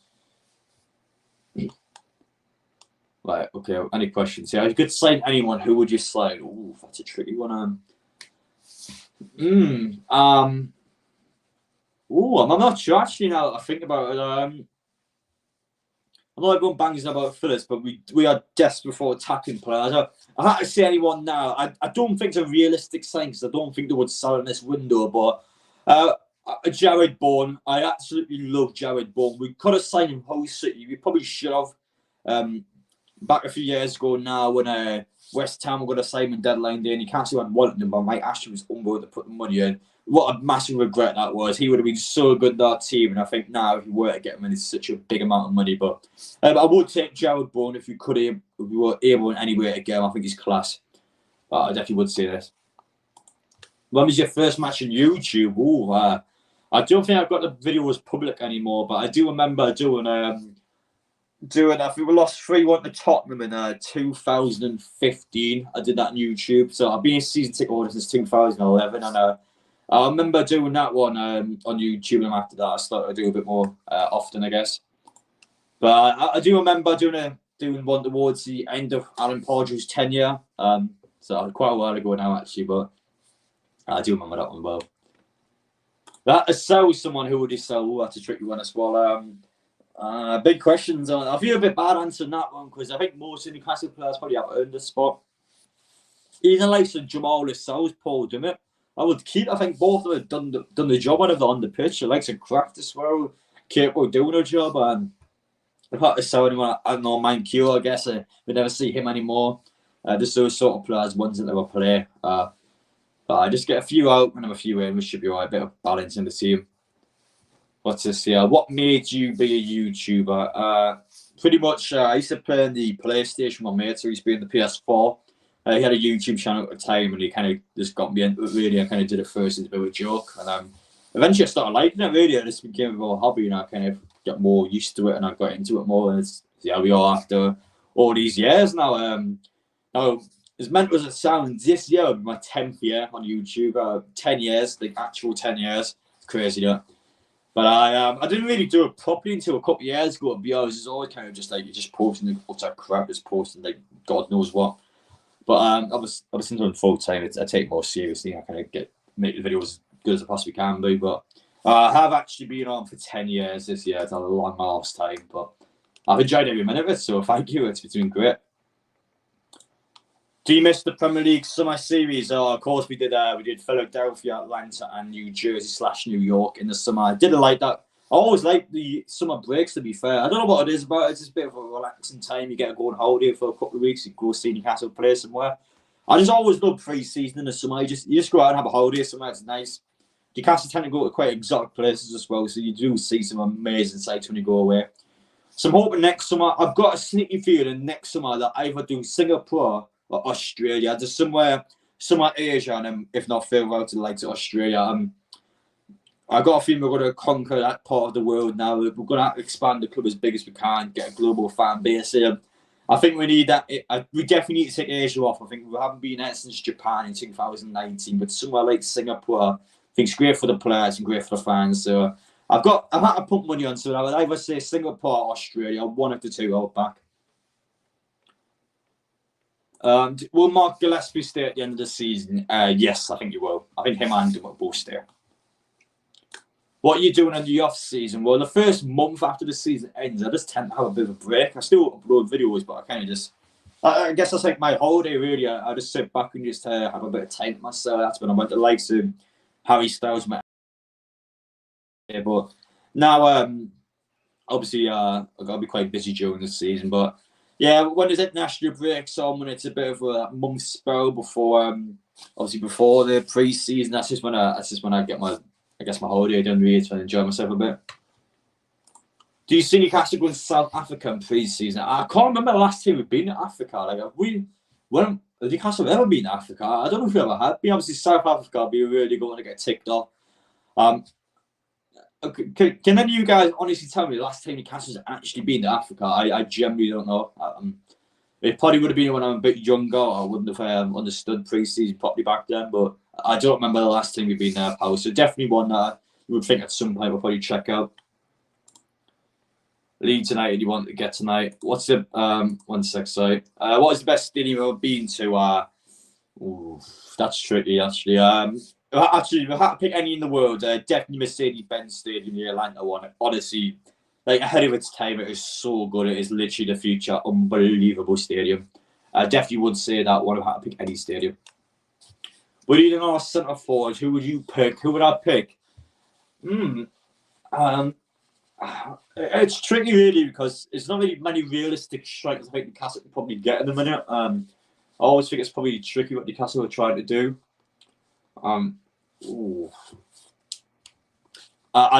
Right, okay, any questions? Yeah, if you could sign anyone, who would you sign? Ooh, that's a tricky one. I'm not sure actually now that I think about it. I know everyone bangs about Phillips, but we are desperate for attacking players. I had to say anyone now. I don't think it's a realistic sign because I don't think they would sell in this window, but Jared Bourne, I absolutely love Jared Bourne. We could have signed him Hull City. We probably should have. Back a few years ago now when West Ham were going to sign him deadline day and Newcastle hadn't wanted him, but Mike Ashley was unable to put the money in. What a massive regret that was. He would have been so good in that team, and I think now if you were to get him in, it's such a big amount of money. But I would take Jared Bourne if we were able in any way to get him. I think he's class. I definitely would say this. When was your first match on YouTube? Ooh, I don't think I've got the videos public anymore, but I do remember doing I think we lost 3-1 to Tottenham in 2015. I did that on YouTube. So I've been a season ticket holder since 2011. And I remember doing that one on YouTube. And after that, I started to do a bit more often, I guess. But I do remember doing one towards the end of Alan Pardew's tenure. So quite a while ago now, actually. But I do remember that one well. That sells someone who would he sell? Ooh, that's a tricky one as well. Big questions. I feel a bit bad answering that one because I think most Newcastle players probably have earned a spot. Even like Jamal Lascelles, Paul Dummett, I would keep. I think both of them have done the job out of on the pitch. They like some craft as well, capable of doing a job. And I've had to sell anyone. I don't know, Mike Q. I guess we never see him anymore. Just those sort of players, ones that never play. But I just get a few out and have a few in. We should be all right. A bit of balance in the team. What's this here? What made you be a YouTuber? Pretty much, I used to play on the PlayStation with my mate, so he used to be on the PS4. He had a YouTube channel at the time, and he kind of just got me into it, really. I kind of did it first as a bit of a joke. And eventually I started liking it, really. It just became a more hobby, and I kind of got more used to it, and I got into it more. And we are after all these years now. Now, as mental as it sounds, this year will be my 10th year on YouTube. 10 years, the actual 10 years. It's crazy, yeah. But I didn't really do it properly until a couple of years ago. To be honest, it's always kind of just like you're just posting the utter crap, just posting like God knows what. But I was doing full time. I take it more seriously. I kind of make the videos as good as I possibly can be. But I have actually been on for 10 years this year. It's a long last time, but I've enjoyed every minute of it. So thank you. It's been great. Do you miss the Premier League summer series? Of course we did. We did Philadelphia, Atlanta, and New Jersey / New York in the summer. I didn't like that. I always like the summer breaks, to be fair. I don't know what it is about it. It's just a bit of a relaxing time. You get to go on holiday for a couple of weeks. You go see Newcastle play somewhere. I just always love pre-season in the summer. You just go out and have a holiday somewhere. It's nice. Newcastle tend to go to quite exotic places as well, so you do see some amazing sights when you go away. So I'm hoping next summer, I've got a sneaky feeling next summer that I either do Singapore or Australia, just somewhere Asia, and then if not further out to the likes of Australia. I got a feeling we're going to conquer that part of the world now. We're going to have to expand the club as big as we can, get a global fan base here. I think we need that. We definitely need to take Asia off. I think we haven't been there since Japan in 2019, but somewhere like Singapore, I think it's great for the players and great for the fans. So I've had to put money on, so I would either say Singapore or Australia, one of the two, I'll back. Will Mark Gillespie stay at the end of the season? Yes, I think he will. I think him and him will both stay. What are you doing in the off season? Well, the first month after the season ends, I just tend to have a bit of a break. I still upload videos, but I kind of just, I guess that's like my holiday really. I just sit back and just have a bit of time to myself. That's when I went to like some Harry Styles, but now obviously I've got to be quite busy during the season. But yeah, when there's international breaks on, when it's a bit of a month spell before obviously before the pre-season, that's just when I get my holiday done, really, to enjoy myself a bit. Do you see Newcastle going to South Africa in pre-season? I can't remember the last time we've been to Africa. Like, has Newcastle ever been to Africa? I don't know if we ever have been. Obviously, South Africa will be really going to get ticked off. Can any of you guys honestly tell me the last time Newcastle's actually been to Africa? I genuinely don't know. It probably would have been when I'm a bit younger. I wouldn't have understood pre-season properly back then, but I don't remember the last time we've been there, pal. So definitely one that you would think at some point we'll probably check out. Leeds United, you want to get tonight? What's the 1 sec? Sorry. What is the best stadium you've been to? That's tricky, actually. Actually, if I had to pick any in the world, definitely Mercedes-Benz Stadium, the Atlanta one. Honestly, like ahead of its time, it is so good. It is literally the future. Unbelievable stadium. I definitely would say that one if I had to pick any stadium. We're leading our centre forward. Who would you pick? Who would I pick? It's tricky, really, because it's not really many realistic strikers I think Newcastle can probably get in the minute. I always think it's probably tricky what Newcastle are trying to do. I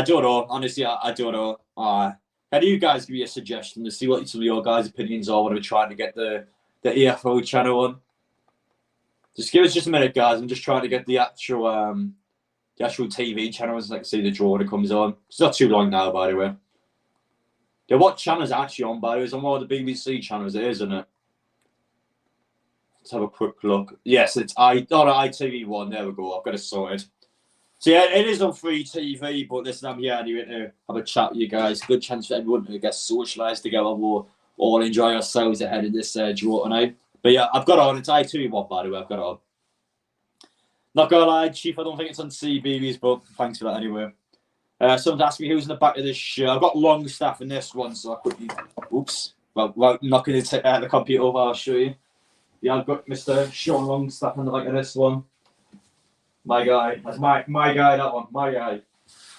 don't know. Honestly, I don't know. Can you guys give me a suggestion to see what some of your guys' opinions are when we're trying to get the EFO channel on? Just give us just a minute, guys. I'm just trying to get the actual TV channels, like say the draw that comes on. It's not too long now, by the way. Yeah, what channel is it actually on, by the way? It's on one of the BBC channels, it is, isn't it? Let's have a quick look. Yes, it's ITV1. There we go. I've got it sorted. So yeah, it is on free TV, but listen, I'm here anyway to have a chat with you guys. Good chance for everyone to get socialised together. We'll all enjoy ourselves ahead of this draw tonight. But yeah, I've got it on. It's ITV1, by the way. I've got it on. Not gonna lie, Chief, I don't think it's on CBeebies, but thanks for that anyway. Someone's asked me who's in the back of this shirt. I've got Longstaff in this one, so I quickly, well, knocking the computer over, I'll show you. Yeah, I've got Mr. Sean Longstaff in the back of this one. My guy. That's my guy, that one. My guy.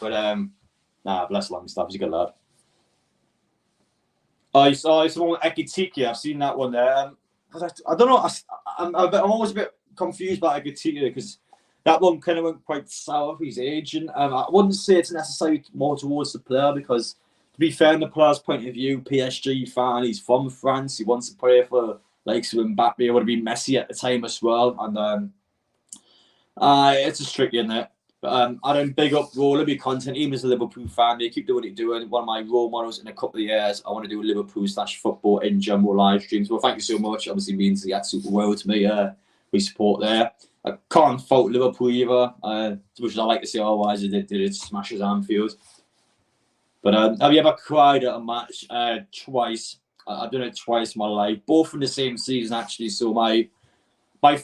But, bless Longstaff. He's a good lad. I saw someone with Ekitiki. I've seen that one there. I don't know. I'm always a bit confused by Ekitiki because that one kind of went quite sour for his agent. I wouldn't say it's necessarily more towards the player because, to be fair, in the player's point of view, PSG fan, he's from France. He wants to play for like Mbappe. It would have been Messi at the time as well. And it's just tricky, isn't it? But I don't big up Roller content. Even as a Liverpool fan, they keep doing what they're doing. One of my role models in a couple of years, I want to do Liverpool/football in general live streams. Well, thank you so much. Obviously means the absolute world to me. We support there. I can't fault Liverpool either. As much as I like to say otherwise, they did smash his Anfield. But have you ever cried at a match? Twice. I've done it twice in my life, both in the same season actually. So my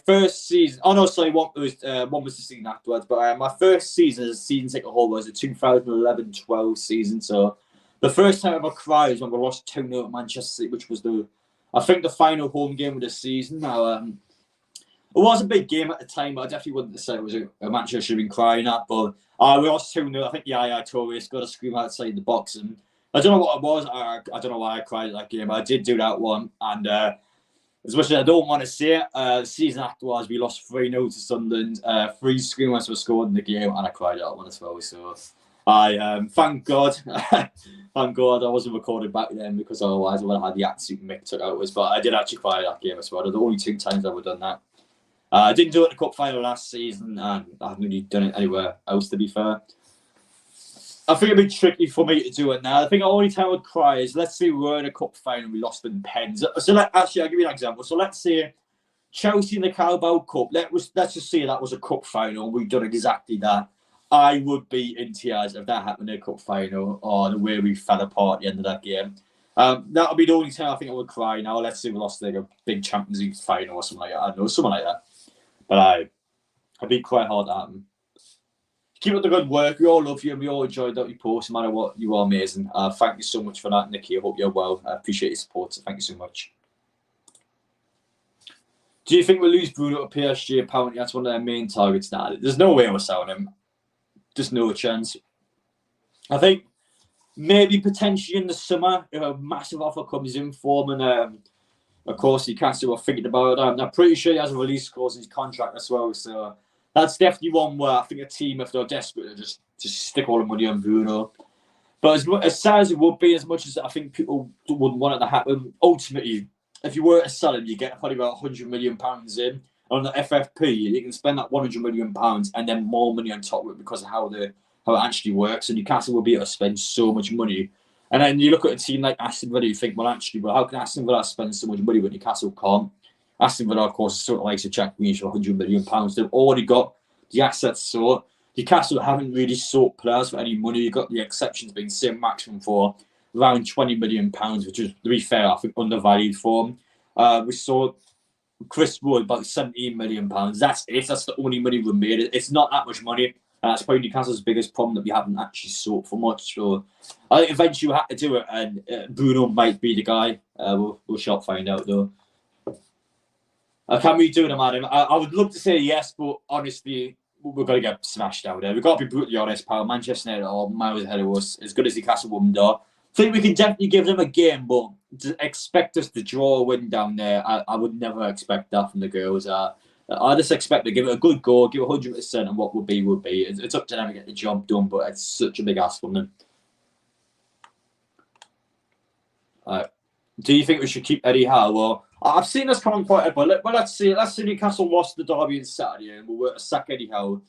first season, one was the season afterwards, but my first season as a season ticket holder was the 2011-12 season. So the first time I ever cried was when we lost 2-0 at Manchester City, which was the final home game of the season. Now, it was a big game at the time, but I definitely wouldn't say it was a match I should have been crying at. But we lost 2-0. I think Yaya Toure got a scream outside the box, and I don't know what it was. I don't know why I cried at that game. I did do that one, and as much as I don't want to say it, the season afterwards we lost 3-0 to Sunderland. 3 screamers were scored in the game, and I cried at that one as well. So I thank God, thank God I wasn't recorded back then because otherwise I would have had the absolute mick took out of us. But I did actually cry at that game as well. They're the only 2 times I've ever done that. I didn't do it in the cup final last season, and I haven't really done it anywhere else, to be fair. I think it'd be tricky for me to do it now. I think the only time I would cry is, let's say we were in a cup final and we lost in pens. So actually, I'll give you an example. So let's say Chelsea in the Carabao Cup. Let's just say that was a cup final and we've done exactly that. I would be in tears if that happened in a cup final or the way we fell apart at the end of that game. That'll be the only time I think I would cry now. Let's say we lost like a big Champions League final or something like that. I don't know, something like that. But I'd be quite hard at him. Keep up the good work. We all love you and we all enjoyed that you post, no matter what. You are amazing. Thank you so much for that, Nicky. I hope you're well. I appreciate your support. So thank you so much. Do you think we'll lose Bruno to PSG? Apparently, that's one of their main targets now. There's no way we're selling him. There's no chance. I think maybe potentially in the summer, if a massive offer comes in for him, and of course, Newcastle are thinking about it. I'm pretty sure he has a release clause in his contract as well. So that's definitely one where I think a team, if they're desperate, to just stick all the money on Bruno. But as sad as it would be, as much as I think people wouldn't want it to happen, ultimately, if you were to sell him, you get probably about £100 million in. On the FFP, you can spend that £100 million and then more money on top of it because of how it actually works. And Newcastle will be able to spend so much money. And then you look at a team like Aston Villa, you think, well, how can Aston Villa spend so much money when Newcastle can't? Aston Villa, of course, is sort of like a Jack Grealish for £100 million. They've already got the assets sought. Newcastle haven't really sought players for any money. You've got the exceptions being St. Maximum for around £20 million, which is, to be fair, I think undervalued for him. We saw Chris Wood about £17 million. That's it. That's the only money we made. It's not that much money. That's probably Newcastle's biggest problem, that we haven't actually sought for much. So I think eventually we'll have to do it, and Bruno might be the guy. We'll shall find out, though. Can we do it, Adam? I would love to say yes, but honestly, we're going to get smashed out there. We've got to be brutally honest, pal. Manchester United are miles ahead of us. As good as Newcastle women are. I think we can definitely give them a game, but to expect us to draw a win down there, I would never expect that from the girls. I just expect to give it a good go, give it 100%, and what would be, would be. It's up to them to get the job done, but it's such a big ask from them. Do you think we should keep Eddie Howe? Well, I've seen this coming quite a bit, but let's see Newcastle lost the derby on Saturday and we were to sack Eddie Howe.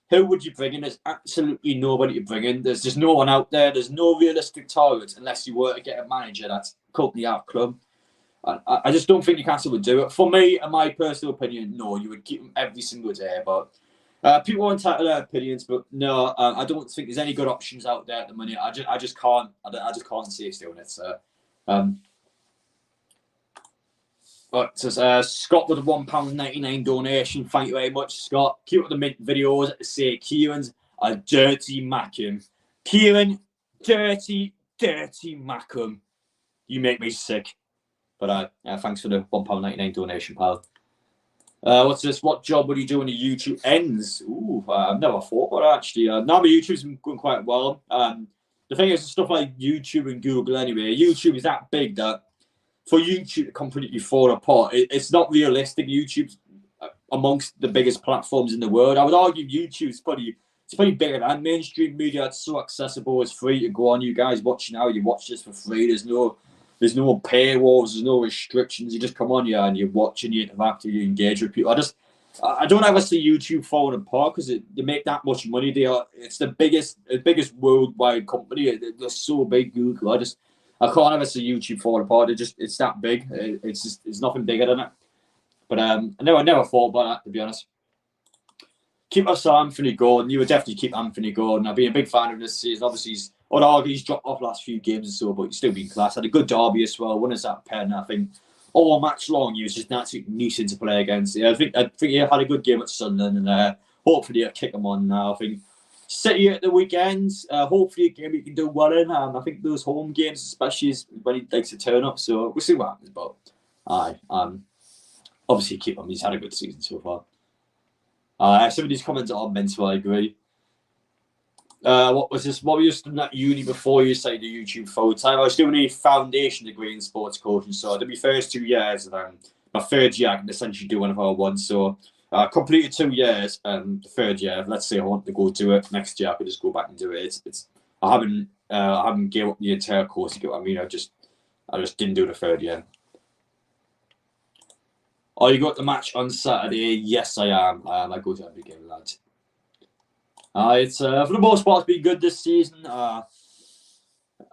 Who would you bring in? There's absolutely nobody to bring in. There's just no one out there. There's no realistic targets unless you were to get a manager that's currently out of club. I just don't think Newcastle would do it. For me, in my personal opinion, no, you would keep him every single day. But people are entitled to their opinions, but no, I don't think there's any good options out there at the minute. I just can't see us doing it. So, but says Scott with a £1.99 donation. Thank you very much, Scott. Keep up the mint videos. Say Kieran's a dirty Mackham. Kieran, dirty Mackham. You make me sick. But thanks for the £1.99 donation, pal. What's this? What job would you do when the YouTube ends? Ooh, I've never thought about it, actually. Now my YouTube's been going quite well. The thing is, stuff like YouTube and Google anyway, YouTube is that big that for YouTube to completely fall apart, it's not realistic. YouTube's amongst the biggest platforms in the world. I would argue YouTube's probably bigger than mainstream media. It's so accessible. It's free to go on. You guys watch now. You watch this for free. There's no paywalls. There's no restrictions. You just come on here and you watch and you interact and you engage with people. I don't ever see YouTube falling apart because they make that much money. It's the biggest worldwide company. They're so big, Google. I can't ever see YouTube fall apart. It's that big. It's nothing bigger than it. But I never thought about that, to be honest. Keep us Anthony Gordon. You would definitely keep Anthony Gordon. I've been a big fan of this season. Obviously, he's dropped off last few games or so, but he's still been class. Had a good derby as well. Won us that pen. I think all match long he was just an absolute nuisance to play against. Yeah, I think he had a good game at Sunderland, and hopefully he'll kick him on now. I think City at the weekends. Hopefully a game he can do well in. I think those home games, especially, is when he likes to turn up. So we'll see what happens. But obviously keep him. He's had a good season so far. Some of these comments are mental. I agree. What was this? What were you studying at uni before you started the YouTube full time? I was doing a foundation degree in sports coaching. So I did my first 2 years, and then my third year I can essentially do whatever I want. So completed 2 years, and the third year, let's say I want to go do it next year, I could just go back and do it. I haven't gave up the entire course. You get what I mean? I just didn't do the third year. Oh, you got the match on Saturday? Yes, I am. I go to every game, lads. It's for the most part, it's been good this season. It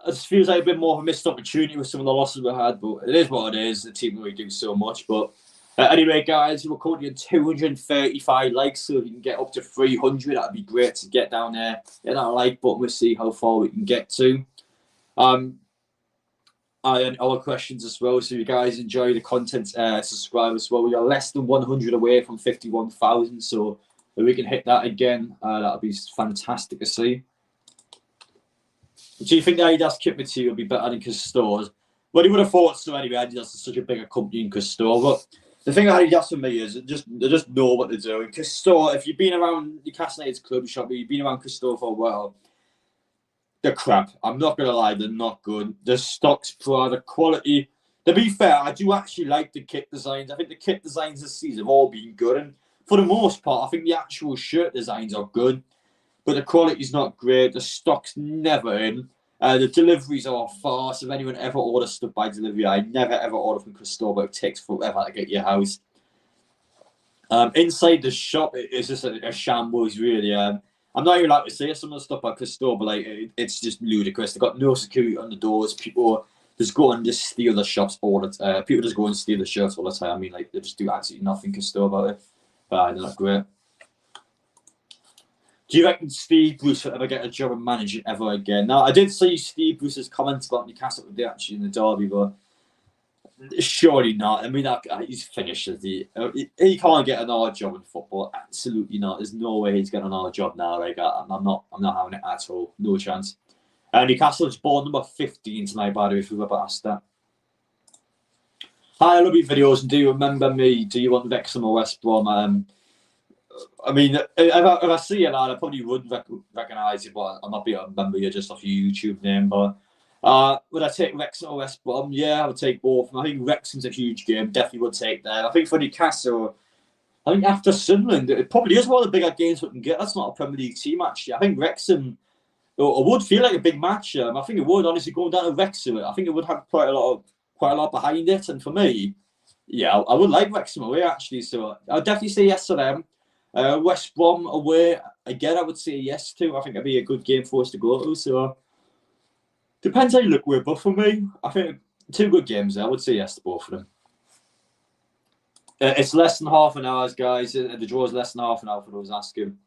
just feels like a bit more of a missed opportunity with some of the losses we had, but it is what it is. The team really do so much. But anyway, guys, we're currently at 235 likes, so if you can get up to 300, that'd be great to get down there. Hit that like button. We'll see how far we can get to. and our questions as well. So you guys enjoy the content, subscribe as well. We are less than 100 away from 51,000. So if we can hit that again, that would be fantastic to see. Do you think the Adidas kit material will be better than Custores? Well, you would have thought so anyway. Adidas is such a bigger company in Custore. But the thing about Adidas for me is they just know what they're doing. Custore, if you've been around Newcastle United's club shop, you've been around Custore for a while, they're crap. I'm not going to lie, they're not good. The stock's poor, the quality. To be fair, I do actually like the kit designs. I think the kit designs this season have all been good. And for the most part, I think the actual shirt designs are good. But the quality's not great. The stock's never in. The deliveries are fast. If anyone ever orders stuff by delivery, I never ever order from Custore, but it takes forever to get your house. Inside the shop, it's just a shambles, really. I'm not even allowed to say some of the stuff by Custore, but like it's just ludicrous. They've got no security on the doors. People just go and just steal the shops all the time. People just go and steal the shirts all the time. I mean, like they just do absolutely nothing Custore about it. But they're not great. Do you reckon Steve Bruce will ever get a job in managing ever again? Now, I did see Steve Bruce's comments about Newcastle today actually in the derby, but surely not. I mean, he's finished. He can't get another job in football. Absolutely not. There's no way he's getting another job now. Like I'm not having it at all. No chance. Newcastle's ball number 15 tonight, by the way, if we've ever asked that. Hi, I love your videos, and do you remember me? Do you want Wrexham or West Brom? I mean, if I see you, lad, I probably would recognise you, but I'm not be able to remember you just off your YouTube name. But would I take Wrexham or West Brom? Yeah, I would take both. I think Wrexham's a huge game. Definitely would take that. I think for Newcastle, I think after Sunderland, it probably is one of the bigger games we can get. That's not a Premier League team, actually. I think Wrexham, it would feel like a big match. I think it would, honestly, going down to Wrexham, I think it would have quite a lot behind it. And for me, yeah, I would like Wrexham away, actually. So I'd definitely say yes to them. West Brom away, again, I would say yes to. I think it'd be a good game for us to go to. So, depends how you look with, but for me, I think 2 good games there. I would say yes to both of them. It's less than half an hour, guys. The draw is less than half an hour for those asking.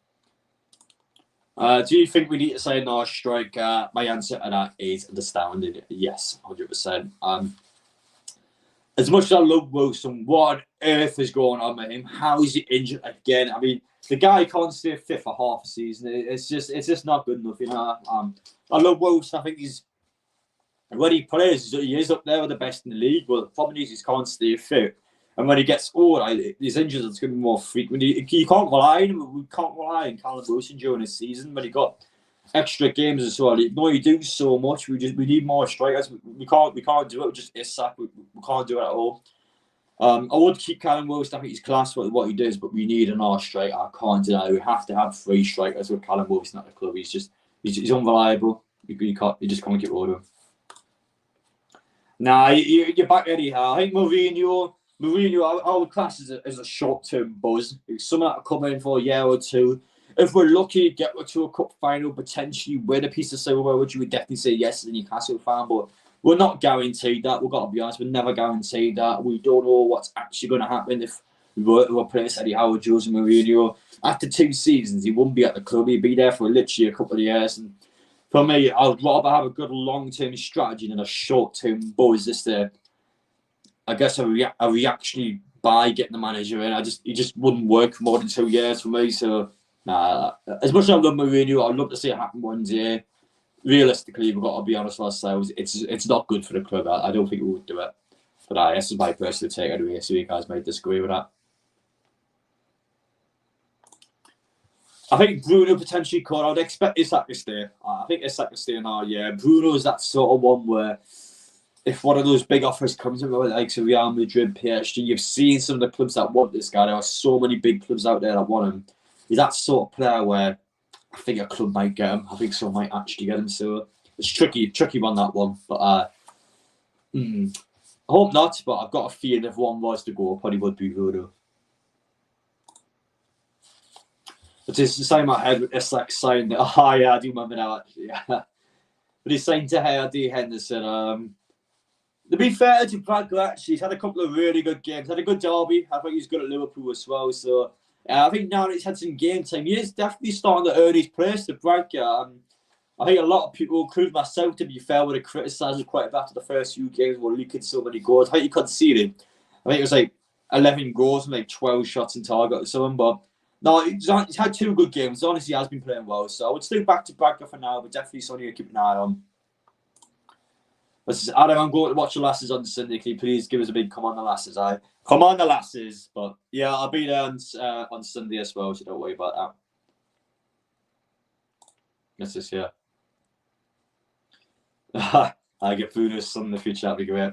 Do you think we need to sign our striker? My answer to that is astounding. Yes, 100%. As much as I love Wilson, what on earth is going on with him? How is he injured again? I mean, the guy can't stay fit for half a season. It's just not good enough, you know. I love Wilson. I think when he plays, he is up there with the best in the league. But the problem is he can't stay fit. And when he gets older, his injuries are going to be more frequent. You can't rely on him. We can't rely on Callum Wilson during his season. But he got extra games as well. No, you do so much. We need more strikers. We can't do it. We just Isak. We can't do it at all. I would keep Callum Wilson. I think he's class what he does, but we need another striker. I can't deny. We have to have 3 strikers with Callum Wilson at the club. He's unreliable. You just can't get rid of him. Nah, you're back anyhow. I think Mourinho, I would class as a short-term buzz. Someone that will come in for a year or 2. If we're lucky, get to a cup final, potentially win a piece of silverware, which you would definitely say yes as a Newcastle fan, but we're not guaranteed that. We've got to be honest, we're never guaranteed that. We don't know what's actually going to happen if we were to replace Eddie Howard, Jose Mourinho. After 2 seasons, he wouldn't be at the club. He'd be there for literally a couple of years. And for me, I'd rather have a good long-term strategy than a short-term buzz. Just I guess a reactionary by getting the manager in. He just wouldn't work for more than 2 years for me, so... Nah, as much as I love Mourinho, I'd love to see it happen one day. Realistically, we've got to be honest with ourselves. It's not good for the club. I don't think we would do it. But this is my personal take anyway, so you guys might disagree with that. I think Bruno potentially could. I would expect Isak to stay. I think Isak to stay now, yeah. Bruno's that sort of one where if one of those big offers comes in, like Real Madrid, PSG, you've seen some of the clubs that want this guy. There are so many big clubs out there that want him. He's that sort of player where I think a club might get him. I think someone might actually get him. So it's tricky one, that one. But I hope not, but I've got a feeling if one was to go, probably would be Bruno. But it's the same in my head with Isak saying that, oh yeah, I do remember now actually. Yeah. But he's saying to Hardy Henderson, to be fair to Bradley, actually, he's had a couple of really good games. Had a good derby. I think he's good at Liverpool as well. So I think now that he's had some game time, he is definitely starting to earn his place to Bradley. I think a lot of people, including myself, to be fair, would have criticised it quite a bit after the first few games were leaking so many goals. I think he conceded. I think it was like 11 goals and like 12 shots in target or something. But no, he's had 2 good games. Honestly, he has been playing well. So I would still back to Bragger for now, but definitely something to keep an eye on. This is Adam, I'm going to watch the Lasses on Sunday. Can you please give us a big come on the Lasses? Come on the Lasses. But yeah, I'll be there on Sunday as well, so don't worry about that. This is here. I get Bruno's son in the future. That'd be great.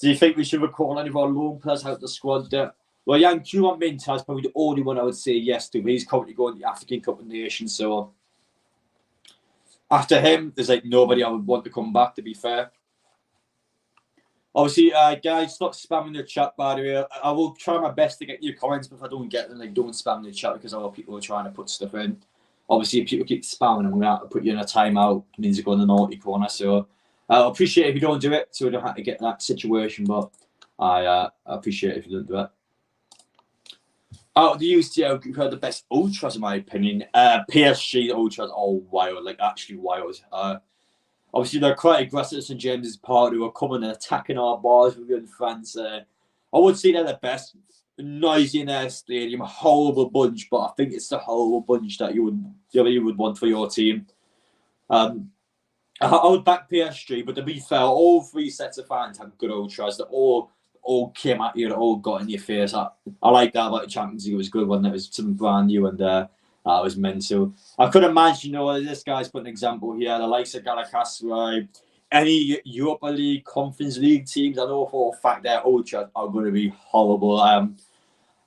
Do you think we should recall any of our loan players out the squad? Well, Jan Kuman Minta is probably the only one I would say yes to. But he's currently going to the African Cup of Nations. So after him, there's like nobody I would want to come back, to be fair. Obviously, guys, stop spamming the chat, by the way. I will try my best to get your comments, but if I don't get them, like, don't spam the chat because a lot of people are trying to put stuff in. Obviously, if people keep spamming, I'm going to have to put you in a timeout. It means you go in the naughty corner. So I appreciate it if you don't do it, so we don't have to get in that situation. But I appreciate it if you don't do it. Out of the UCL, we've heard the best ultras, in my opinion. PSG ultras are wild, like actually wild. Obviously, they're quite aggressive at St James's Park, who are coming and attacking our bars within France. I would say they're the best. Noisy in their stadium, a horrible bunch, but I think it's the horrible bunch that you would want for your team. I would back PSG, but to be fair, all 3 sets of fans had good ultras. They all came at you, they all got in your face. I like that about the Champions League. It was a good one. That was something brand new and it was mental. I could imagine, this guy's put an example here. The likes of Galatasaray, any Europa League, Conference League teams, I know for a fact their ultras are going to be horrible.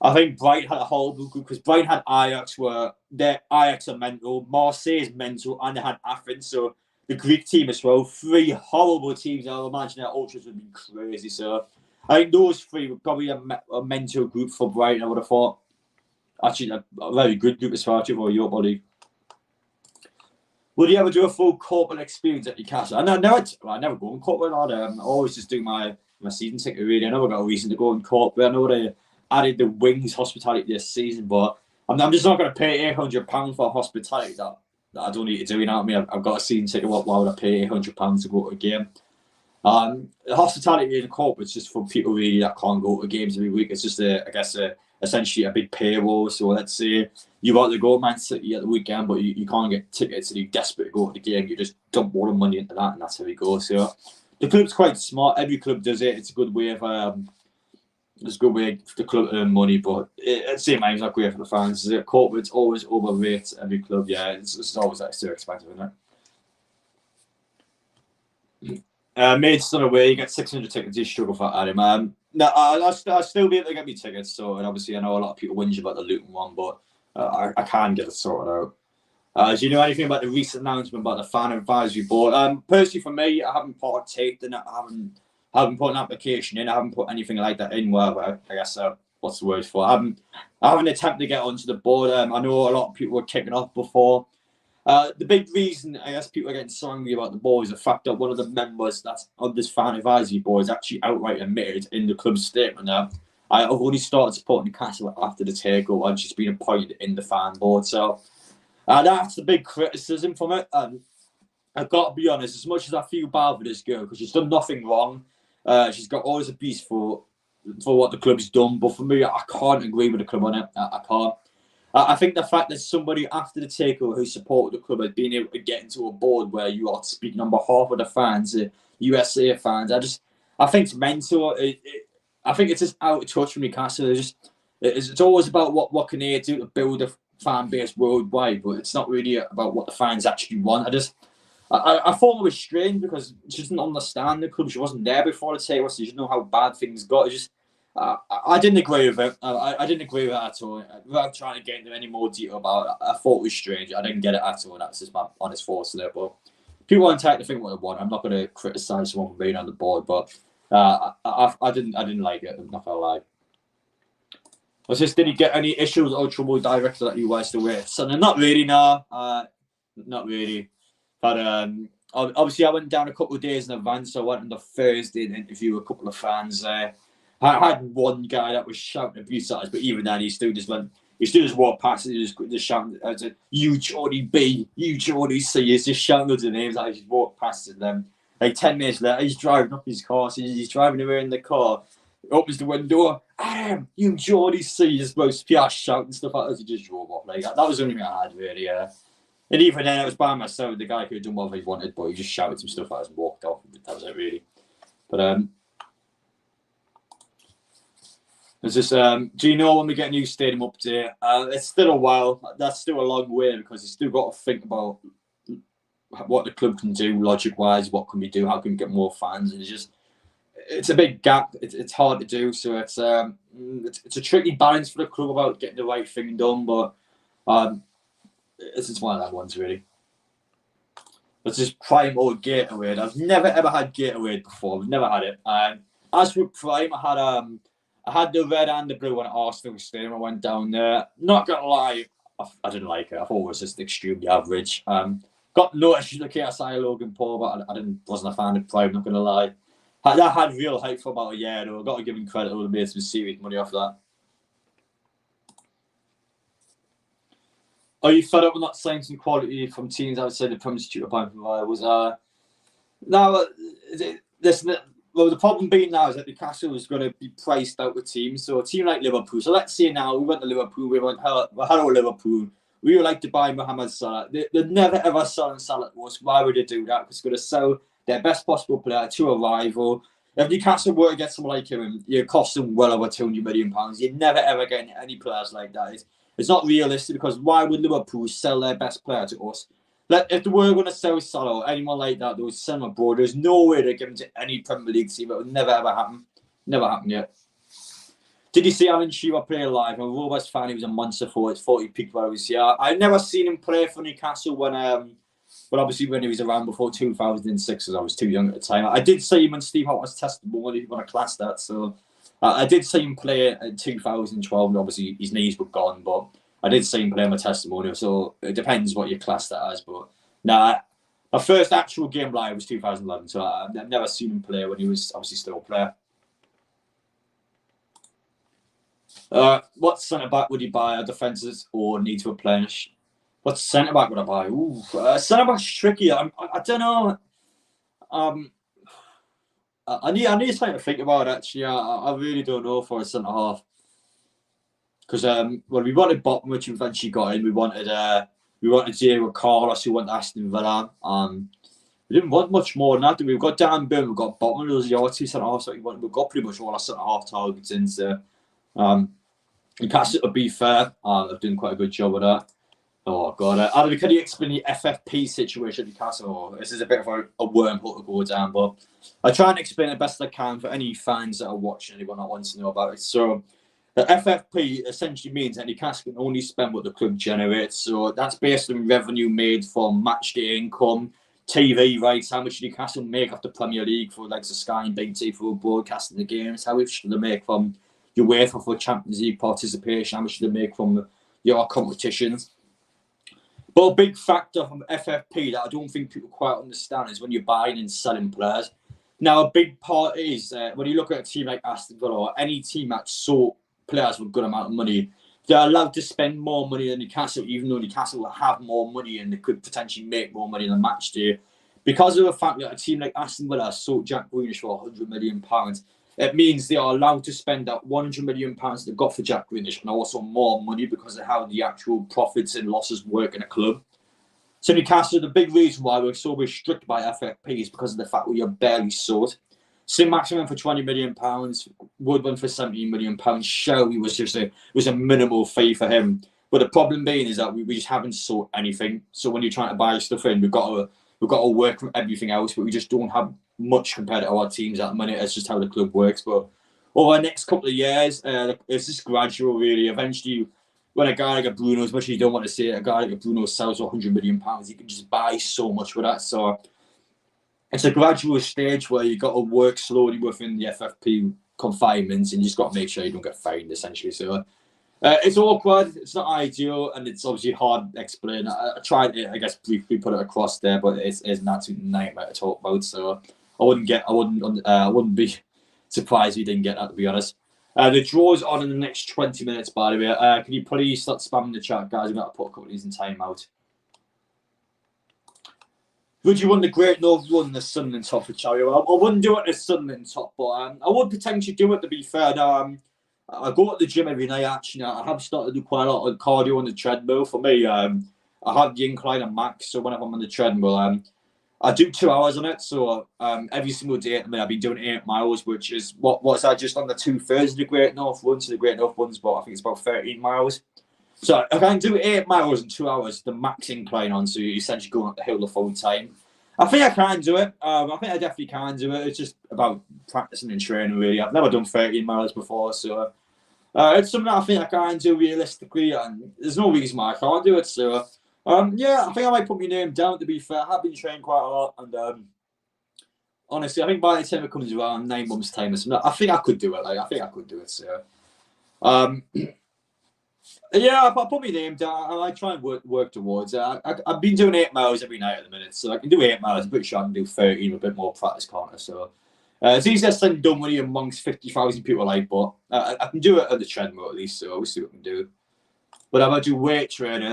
I think Brighton had a horrible group because Brighton had Ajax, where their Ajax are mental, Marseille is mental, and they had Athens. So the Greek team as well, 3 horrible teams. I would imagine their ultras would be crazy. So I think those 3 were probably a mental group for Brighton, I would have thought. Actually, a very good group as far as for Europa League. Would you ever do a full corporate experience at Newcastle? I never go on corporate. I always just do my season ticket, really. I never got a reason to go on corporate. I know they added the wings hospitality this season, but I'm just not going to pay £800 for hospitality that I don't need to do. You know what I mean? I've got a season ticket. Why would I pay £800 to go to a game? The hospitality in corporate is just for people really that can't go to games every week. It's just essentially a big payroll. So let's say you want to go to Man City at the weekend, but you can't get tickets and you're desperate to go to the game. You just dump all the money into that, and that's how we go. So the club's quite smart. Every club does it. It's a good way of for the club to earn money, but at the same time, it's not great for the fans. Corporate's always overrated every club. Yeah, it's always like so expensive, isn't it? Mate's not away. You get 600 tickets. You struggle for Adam. No, I'll still be able to get me tickets. So, and obviously, I know a lot of people whinge about the Luton one, but I can get it sorted out. Do you know anything about the recent announcement about the fan advisory board? Personally, for me, I haven't partaked in it. I haven't put an application in. I haven't put anything like that in. Well, I guess what's the word for? I haven't attempted to get onto the board. I know a lot of people were kicking off before. The big reason I guess people are getting so angry about the board is the fact that one of the members that's on this fan advisory board is actually outright admitted in the club's statement that I've only started supporting Newcastle after the takeover and she's been appointed in the fan board. So that's the big criticism from it. I've got to be honest, as much as I feel bad for this girl because she's done nothing wrong, she's got all this abuse for what the club's done. But for me, I can't agree with the club on it. I can't. I think the fact that somebody after the takeover who supported the club has been able to get into a board where you are speaking on behalf of the fans, USA fans, I think it's mental. I think it's just out of touch from Newcastle. It's always about what can they do to build a fan base worldwide, but it's not really about what the fans actually want. I thought it was strange because she doesn't understand the club. She wasn't there before the takeover, so she didn't know how bad things got. I didn't agree with it. I didn't agree with it at all. Without trying to get into any more detail about it, I thought it was strange. I didn't get it at all. That's just my honest thoughts on it. But people are entitled to think what they want. I'm not going to criticise someone for being on the board, but I didn't like it. I'm not going to lie. Did he get any issues or trouble director that you guys to with? So not really, no. Not really. But obviously, I went down a couple of days in advance. So I went on the Thursday and interviewed a couple of fans. I had one guy that was shouting abuse at us, but even then, he still just went. he still just walk past and just shouting, you Geordie B, you Geordie C. He's just shouting loads of names. Like, he just walked past them. Like 10 minutes later, he's driving up his car. So he's driving away in the car. Opens the window. Adam, you Geordie C. He's supposed to be shouting stuff like that. He just drove off. Like that was the only thing I had, really. And even then, I was by myself. The guy could have done whatever he wanted, but he just shouted some stuff at us and walked off. That was it, really. But there's this. Do you know when we get a new stadium update? It's still a while. That's still a long way because you still got to think about what the club can do logic-wise. What can we do? How can we get more fans? And it's a big gap. It's hard to do. So it's a tricky balance for the club about getting the right thing done. But it's one of that ones, really. It's just Prime or Gatorade. I've never ever had Gatorade before. I've never had it. As for Prime, I had the red and the blue one at Arsenal Stadium. I went down there. Not gonna lie, I didn't like it. I thought it was just extremely average. Got no issues with the KSI Logan Paul, but I wasn't a fan of Prime. Not gonna lie. I had real hype for about a year though. I got to give him credit. I would have made some serious money off that. Are you fed up with not seeing some quality from teams outside the Premiership rivals? Now, well, the problem being now is that Newcastle is going to be priced out with teams. So a team like Liverpool. So let's say now we went to Liverpool. We went, hello Liverpool. We would like to buy Mohamed Salah. They're never ever selling Salah to us. Why would they do that? Because it's going to sell their best possible player to a rival. If Newcastle were to get someone like him, you cost them well over £200 million. You're never ever getting any players like that. It's not realistic because why would Liverpool sell their best player to us? If they were going to sell Salah or anyone like that, they would sell him abroad. There's no way they're giving to any Premier League team. It would never ever happen. Never happened yet. Did you see Alan Shearer play live? I'm a Rovers fan. He was a monster for it. 40 peaked while he was here. I've never seen him play for Newcastle when obviously when he was around before 2006, because I was too young at the time. I did see him on Steve Harper's testimony when I classed that. So I did see him play in 2012. Obviously, his knees were gone, but I did see him play my testimonial. So it depends what you class that as. But my first actual game live was 2011. So I've never seen him play when he was obviously still a player. What centre back would you buy? Our defences or need to replenish? What centre back would I buy? Centre back's tricky. I don't know. I need time to think about it, actually. I really don't know for a centre half. Because we wanted Bottom, which we eventually got in. We wanted Diego Carlos, who went to Aston Villa. We didn't want much more than that. We've got Dan Burn, we've got Bottom, those are the two centre halves that we want. We've got pretty much all our centre half targets in. So Newcastle, to be fair, they've done quite a good job with that. Oh god, Adam, can you explain the FFP situation at Newcastle? This is a bit of a wormhole to go down, but I try and explain it best I can for any fans that are watching, anyone that wants to know about it. So the FFP essentially means that Newcastle can only spend what the club generates. So that's based on revenue made from match day income, TV rights, how much Newcastle make off the Premier League for like the Sky and BT for broadcasting the games, how much do they make from UEFA for Champions League participation, how much do they make from your competitions. But a big factor from FFP that I don't think people quite understand is when you're buying and selling players. Now, a big part is when you look at a team like Aston Villa or any team that sold players with a good amount of money, they're allowed to spend more money than Newcastle, even though Newcastle will have more money and they could potentially make more money than match day. Because of the fact that a team like Aston Villa sold Jack Grealish for £100 million, it means they are allowed to spend that £100 million they've got for Jack Grealish and also more money because of how the actual profits and losses work in a club. So Newcastle, the big reason why we're so restricted by FFP is because of the fact we are barely sold. Sim Maximin for £20 million, Woodburn for £17 million. Shelby was a minimal fee for him. But the problem being is that we just haven't sold anything. So when you're trying to buy stuff in, we've got to work from everything else, but we just don't have much compared to our teams at the minute. It's just how the club works. But over the next couple of years, it's just gradual, really. Eventually, when a guy like a Bruno, as much as you don't want to say it, a guy like a Bruno sells for £100 million, you can just buy so much with that. So it's a gradual stage where you've got to work slowly within the FFP confinements and you just got to make sure you don't get fined, essentially. So it's awkward, it's not ideal, and it's obviously hard to explain. I tried to, I guess, briefly put it across there, but it's an absolute nightmare to talk about. So I wouldn't be surprised if you didn't get that, to be honest. The draw's on in the next 20 minutes, by the way. Can you please start spamming the chat, guys? I'm going to put a couple of these in timeout. Would you want the Great North Run the Sunderland top for charity? Well, I wouldn't do it the Sunderland top, but I would potentially do it, to be fair. I go to the gym every night, actually. I have started to do quite a lot of cardio on the treadmill. For me, I have the incline and max, so whenever I'm on the treadmill, I do 2 hours on it. So every single day at the minute, I've been doing 8 miles, which is, what's that, just on the 2/3 of the Great North Run. So the Great North Run's about, I think it's about 13 miles. So I can do 8 miles in 2 hours, the max incline on, so you're essentially going up the hill the full time. I think I can do it. I think I definitely can do it. It's just about practicing and training, really. I've never done 13 miles before, so it's something that I think I can do realistically, and there's no reason why I can't do it. So, yeah, I think I might put my name down, to be fair. I have been training quite a lot, and honestly, I think by the time it comes around 9 months' time or something, I think I could do it. I think I could do it, so... yeah, I'll put my name down. I might try and work towards it. I've been doing 8 miles every night at the minute, so I can do 8 miles. I'm pretty sure I can do 13 with a bit more practice, can't I? So it's easier said than done when you're amongst 50,000 people, but I can do it at the treadmill at least, so we'll see what I can do. But I do weight training.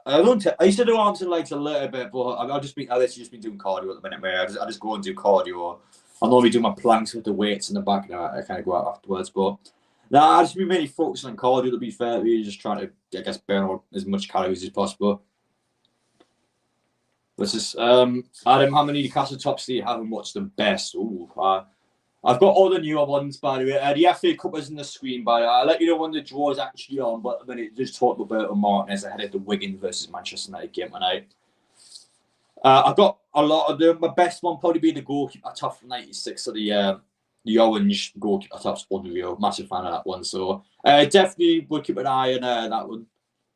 I used to do arms and legs a little bit, but I've just been doing cardio at the minute, where I just go and do cardio. I'll normally do my planks with the weights in the back, and I kind of go out afterwards, but... I just been mainly focusing on cardio, to be fair. Really just trying to, I guess, burn out as much calories as possible. This is Adam, how many Newcastle tops do you have and what's the best? Ooh, I've got all the newer ones, by the way. The FA Cup is in the screen, by the way. I'll let you know when the draw is actually on, but then it just talked about Martinez ahead of the Wigan versus Manchester United game tonight. I've got a lot of them. My best one probably be the goalkeeper top from 96 of the orange goalkeeper top's unreal. Massive fan of that one. So definitely would keep an eye on that one.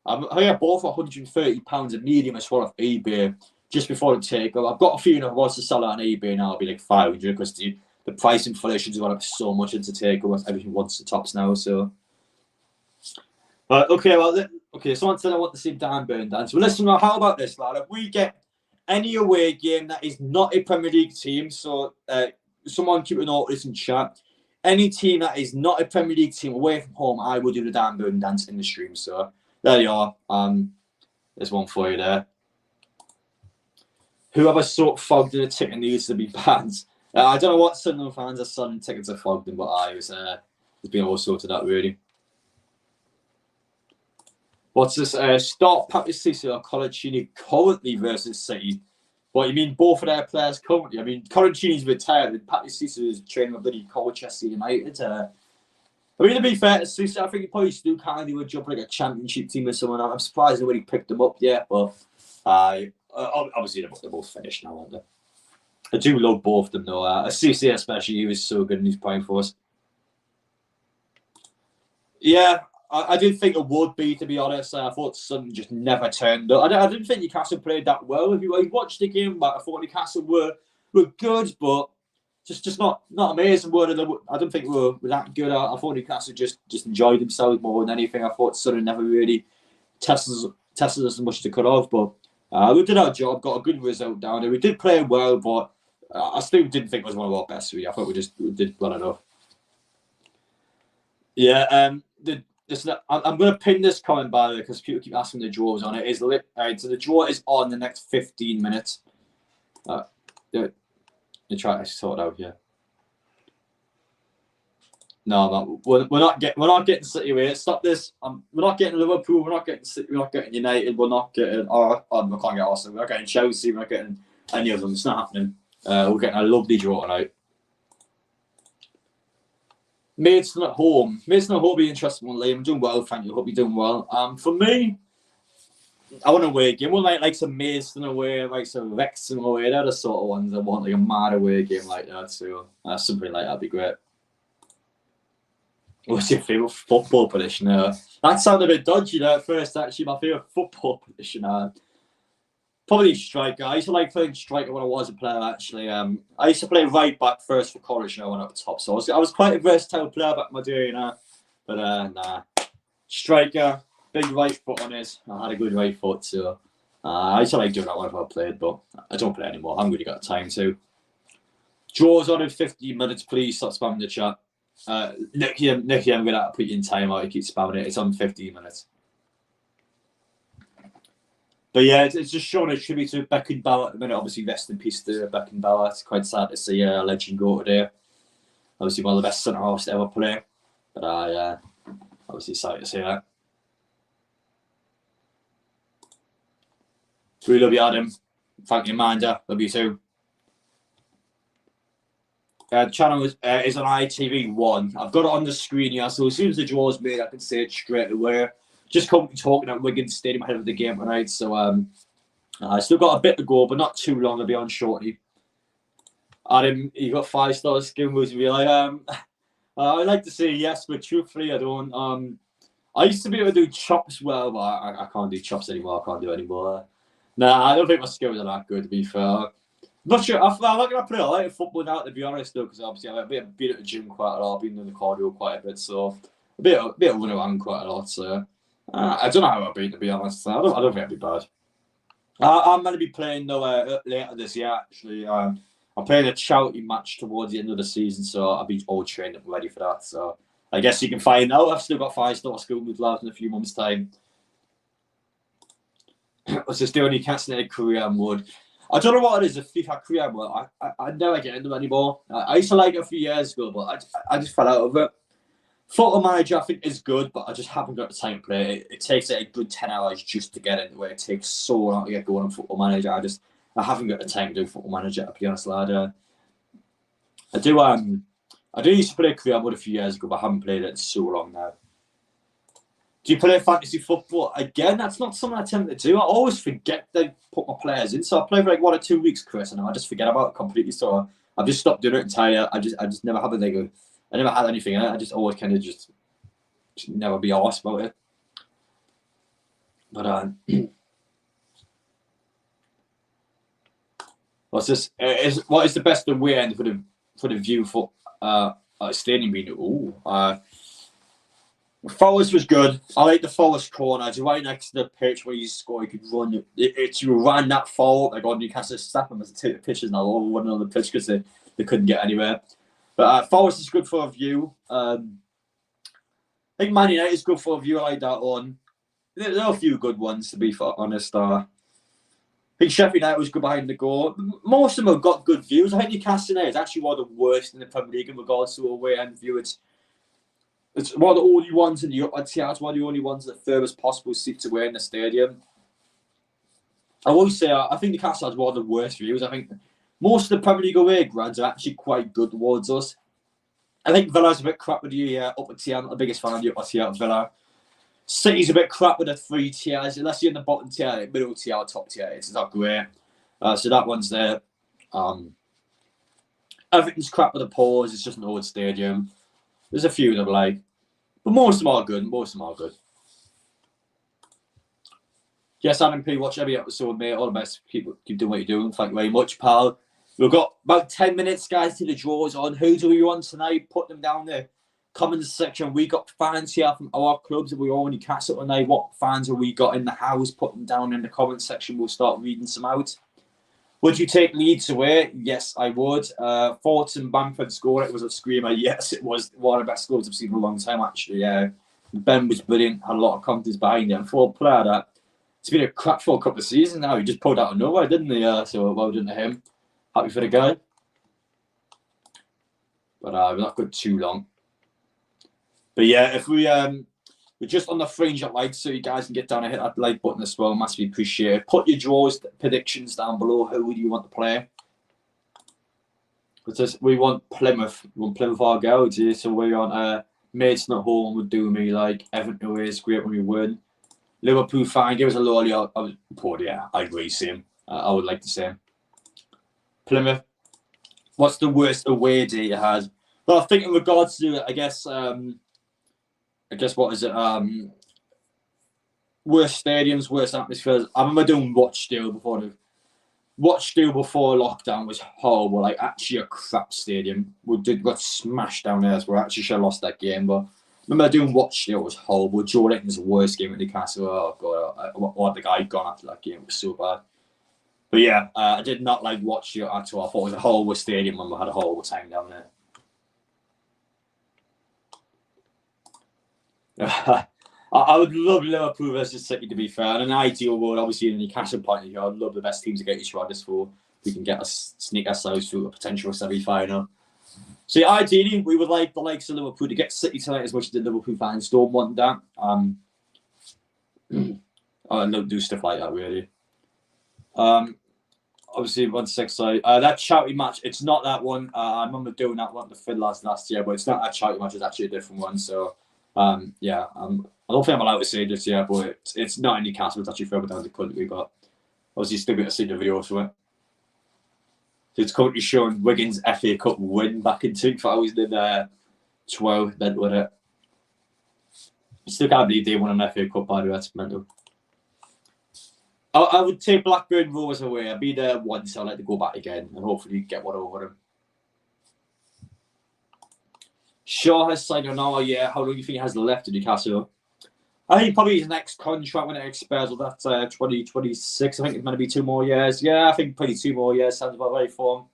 I think I bought for £130 a medium as well off eBay just before the takeover. I've got a feeling if I was to sell it on eBay now, it'll be like 500 because the price inflation's gone up so much into takeover. Everything wants the tops now. So, someone said I want to see Dan Burn dance. Well, listen, how about this, lad? If we get any away game that is not a Premier League team, so someone keep a note of this in chat. Any team that is not a Premier League team away from home, I will do the Dan Burn dance in the stream. So there you are. There's one for you there. Whoever sort of fogged in a ticket needs to be banned. I don't know what Sunderland fans are selling tickets are fogged in, but it's been all sorted out, really. What's this? Start Patrick Cisse or Colaccini currently versus City. What, you mean both of their players currently? I mean, Colaccini's retired and Patrick Cisse is training with bloody Colchester United. I mean, to be fair to Cisse, I think he probably still can't do a job like a championship team or someone. I'm surprised nobody picked them up yet, but obviously they're both finished now, aren't they? I do love both of them, though. Cisse especially, he was so good in his prime for us. Yeah, I didn't think it would be, to be honest. I thought Sun just never turned up. I didn't think Newcastle played that well. If you watched the game, but I thought Newcastle were good, but just not amazing. I don't think we were that good. I thought Newcastle just enjoyed themselves more than anything. I thought Sun never really tested us as much to cut off, but we did our job, got a good result down there. We did play well, but I still didn't think it was one of our best. I thought we did well enough. Yeah, I'm going to pin this comment, by the way, because people keep asking the draws on it. So the draw is on the next 15 minutes. You try to sort it out here. No, we're not getting City away. Stop this. We're not getting Liverpool. We're not getting City. We're not getting United. We're not getting. We can't get Arsenal. We're not getting Chelsea. We're not getting any of them. It's not happening. We're getting a lovely draw tonight. Maidstone at home. Maidstone at home will be interesting one, Liam. I'm doing well, thank you. Hope you're doing well. For me, I want a away game. One like some Maidstone away, like some Wrexham away. They're the sort of ones I want, like a mad away game like that. So something like that'd be great. What's your favourite football position? That sounded a bit dodgy there at first, actually. My favourite football position. Probably striker. I used to like playing striker when I was a player, actually. I used to play right back first for college and I went up top. So I was quite a versatile player back in my day, But nah. Striker, big right foot on it. I had a good right foot, so I used to like doing that whenever I played, but I don't play anymore. I haven't really got time to. Draws on in 15 minutes, please. Stop spamming the chat. Nicky, I'm going to have to put you in time out. You keep spamming it. It's on 15 minutes. But yeah, it's just showing a tribute to Beckenbauer at the minute. Obviously, rest in peace to Beckenbauer. It's quite sad to see a legend go today. Obviously, one of the best centre halves to ever play. But obviously, sorry to see that. We love you, Adam. Thank you, Amanda. Love you too. The channel is on ITV1. I've got it on the screen here, so as soon as the draw's made, I can say it straight away. Just currently talking at Wigan Stadium ahead of the game tonight, so I still got a bit to go, but not too long. I'll be on shortly. Adam, you got 5 stars. Give me really. I like to say yes, but truthfully, I don't. I used to be able to do chops well, but I can't do chops anymore. I can't do it anymore. Nah, I don't think my skills are that good, to be fair. I'm not sure. I'm not going to play a lot of football now, to be honest, though, because obviously I've been at the gym quite a lot. I've been in the cardio quite a bit, so a bit of running around quite a lot. So I don't know how I've been, to be honest. I don't think I'd be bad. I'm going to be playing though later this year. Actually, I'm playing a charity match towards the end of the season, so I'll be all trained up ready for that. So I guess you can find out. I've still got 5 star school with lads in a few months' time. Let's just do a Newcastle career mode. I don't know what it is, a FIFA career mode. I never get into it anymore. I used to like it a few years ago, but I just fell out of it. Photo Manager, I think, is good, but I just haven't got the time to play it. It takes a good 10 hours just to get into it. It takes so long to get going on Photo Manager. I haven't got the time to do Photo Manager, to be honest, lad. I do used to play career mode a few years ago, but I haven't played it in so long now. Do you play fantasy football? Again, that's not something I tend to do. I always forget to put my players in. So I play for like 1 or 2 weeks, Chris, and I just forget about it completely. So I've just stopped doing it entirely. I just never have I never had anything in it. I just always kind of just never be arsed about it. But what's this? What is the best away end for the view for stadium being? Forest was good. I like the Forest corner. It's right next to the pitch where you score. You could run. You ran that forward. Like on Newcastle, stop them as they take the pitches now over one on the pitch because they couldn't get anywhere. But Forest is good for a view. I think Man United is good for a view. I like that one. There are a few good ones, to be honest. I think Sheffield United was good behind the goal. Most of them have got good views. I think Newcastle is actually one of the worst in the Premier League in regards to away end view. It's one of the only ones in the upper tier. It's one of the only ones the furthest possible seats away in the stadium. I always say I think Newcastle has one of the worst views. I think most of the Premier League away grounds are actually quite good towards us. I think Villa's a bit crap with the upper tier. I'm not the biggest fan of the upper tier of Villa. City's a bit crap with the 3 tiers. Unless you're in the bottom tier, like middle tier, or top tier, it's not great. So that one's there. Everything's crap with the pause. It's just an old stadium. There's a few that I like. But most of them are good. Yes, Adam P, watch every episode, mate. All the best. Keep doing what you're doing. Thank you very much, pal. We've got about 10 minutes, guys, till the draws on. Who do we want tonight? Put them down there. Comments section. We got fans here from our clubs. We all in Newcastle tonight. What fans have we got in the house? Put them down in the comment section. We'll start reading some out. Would you take Leeds away? Yes, I would. Thoughts and Bamford score. It was a screamer. Yes, it was one of the best scores I've seen in a long time, actually. Yeah, Ben was brilliant. Had a lot of confidence behind him. For a player that it's been a crap for a couple of seasons now. He just pulled out of nowhere, didn't he? So well done to him. Happy for the guy. But we're not good too long. But yeah, if we're just on the fringe at like, so you guys can get down and hit that like button as well. Massively appreciate. Put your draws predictions down below. Who do you want to play? Because we want Plymouth. We want Plymouth our girls here. So we're on Maidstone at home would do me like Everton away is great when we win. Liverpool fine. Give us a lolly. Yeah, I agree. Same. I would like to say Plymouth. What's the worst away day you had? Well, I think in regards to, I guess what is it? Worst stadiums, worst atmospheres. I remember doing Rochdale before lockdown was horrible. Like actually a crap stadium. We got smashed down there, so we actually should have lost that game. But I remember doing Rochdale was horrible. Joe Linton's worst game at Newcastle. Oh god, what the guy gone after that game? It was so bad. But yeah, I did not like Rochdale at all. I thought it was a horrible stadium and we had a horrible time down there. I would love Liverpool versus City, to be fair. In an ideal world, obviously, in the Newcastle point of view, I'd love the best team to get each other for. We can sneak ourselves through a potential semi-final. So ideally, we would like the likes of Liverpool to get City tonight as much as the Liverpool fans don't want that. I don't do stuff like that, really. Obviously, 1-6, sorry. That charity match, it's not that one. I remember doing that one to Phil last year, but it's not that charity match, it's actually a different one. So, yeah, I don't think I'm allowed to say this yet, but it's not in Newcastle, it's actually further down the country, but obviously still get to see the video for it. So it's currently showing Wigan's FA Cup win back in 2012, then with it. I still can't believe they won an FA Cup, by the way, that's mental. I would take Blackburn Rovers away. I've been there once, I'd like to go back again and hopefully get one over them. Shaw has signed an hour, yeah. How long do you think he has left in Newcastle? I think probably his next contract when it expires, well, that's 2026. I think it's going to be 2 more years. Yeah, I think probably 2 more years sounds about right for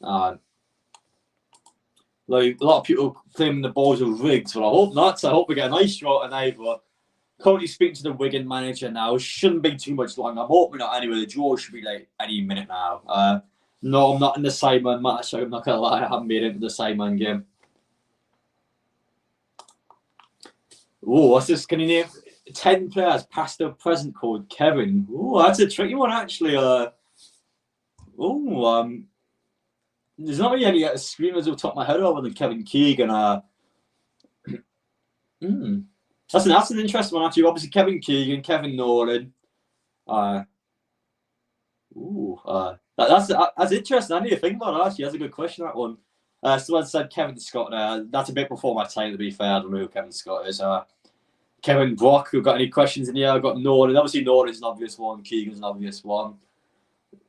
him. Like, a lot of people claiming the balls are rigged, but I hope not. So I hope we get a nice draw tonight. But currently speaking to the Wigan manager now, it shouldn't be too much long. I'm hoping not anyway. The draw should be like any minute now. No, I'm not in the Simon match. So I'm not going to lie. I haven't made it into the Simon game. Oh, what's this? Can you name 10 players past or present called Kevin? Oh, that's a tricky one, actually. There's not really any screamers off the top of my head other than Kevin Keegan. That's an interesting one, actually. Obviously, Kevin Keegan, Kevin Nolan. That's interesting. I need to think about it, actually. That's a good question, that one. Someone said Kevin Scott. That's a bit before my time, to be fair. I don't know who Kevin Scott is. Kevin Brock, who got any questions in here? I've got Nolan. Obviously, Nolan's an obvious one. Keegan's an obvious one.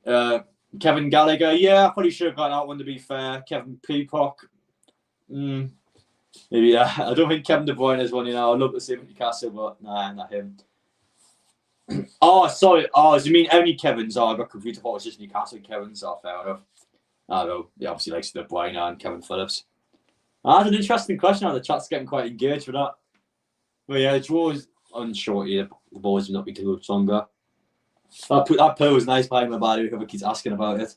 Kevin Gallagher, yeah, I probably should have got that one, to be fair. Kevin Peacock, maybe, yeah. I don't think Kevin De Bruyne is one, you know. I'd love to see him at Newcastle, but nah, not him. Oh, sorry. Oh, do you mean any Kevins? Oh, I got confused. I thought it was just Newcastle Kevins. Oh, fair enough. I don't know. He obviously likes De Bruyne and Kevin Phillips. That's an interesting question. The chat's getting quite engaged with that. But yeah, the draw's unsure here. The balls will not be too much longer. That play was nice by my body. Whoever keeps asking about it.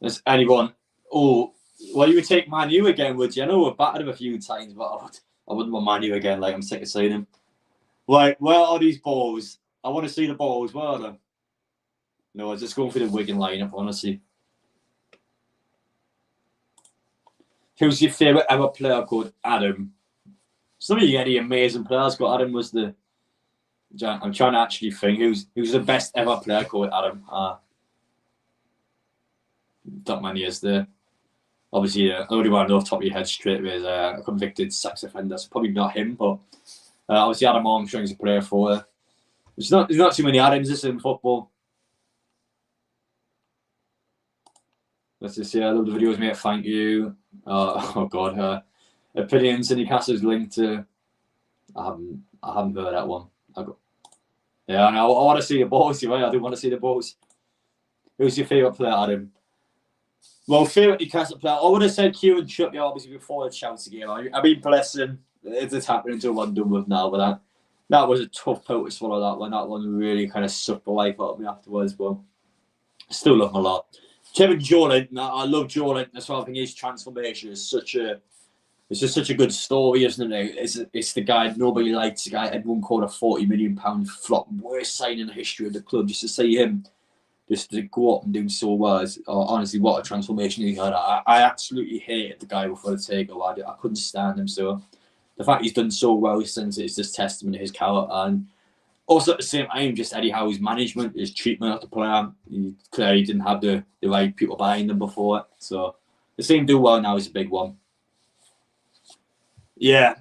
There's anyone? Oh, well, you would take Man U again, would you? I know we've battered him a few times, but I wouldn't want Man U again. Like, I'm sick of seeing him. Like, where are these balls? I want to see the balls. Where are they? No, I was just going for the Wigan lineup, honestly. Who's your favourite ever player called Adam? Some of any amazing players, but Adam was the. I'm trying to actually think who's the best ever player called Adam. Not many is there. Obviously, the only one off the top of your head straight away is a convicted sex offender. So probably not him, but obviously Adam Armstrong's a player for. There's not too many Adams in football. Let's just see. I love the videos, mate. Thank you. Oh God. Opinions in Newcastle's linked to. I haven't heard that one. Yeah, I want to see the balls. Right? I do want to see the balls. Who's your favourite player, Adam? Well, favourite Newcastle player. I would have said Kieran Trippier, obviously, before the Chelsea game. I mean, bless him. It's happening to one done with now, but that was a tough pill to swallow, that one. That one really kind of sucked the life out of me afterwards, but I still love him a lot. Kevin Jolinton, I love Jolinton as well. I think his transformation is it's just such a good story, isn't it? It's the guy nobody likes, the guy everyone called a £40 million flop, worst signing in the history of the club. Just to see him just to go up and do so well, honestly, what a transformation he had. I absolutely hated the guy before the takeover. I couldn't stand him. So the fact he's done so well since it's just testament to his character. And also at the same time, just Eddie Howe's management, his treatment of the player. He clearly didn't have the right people behind him before. So the same do well now is a big one. Yeah,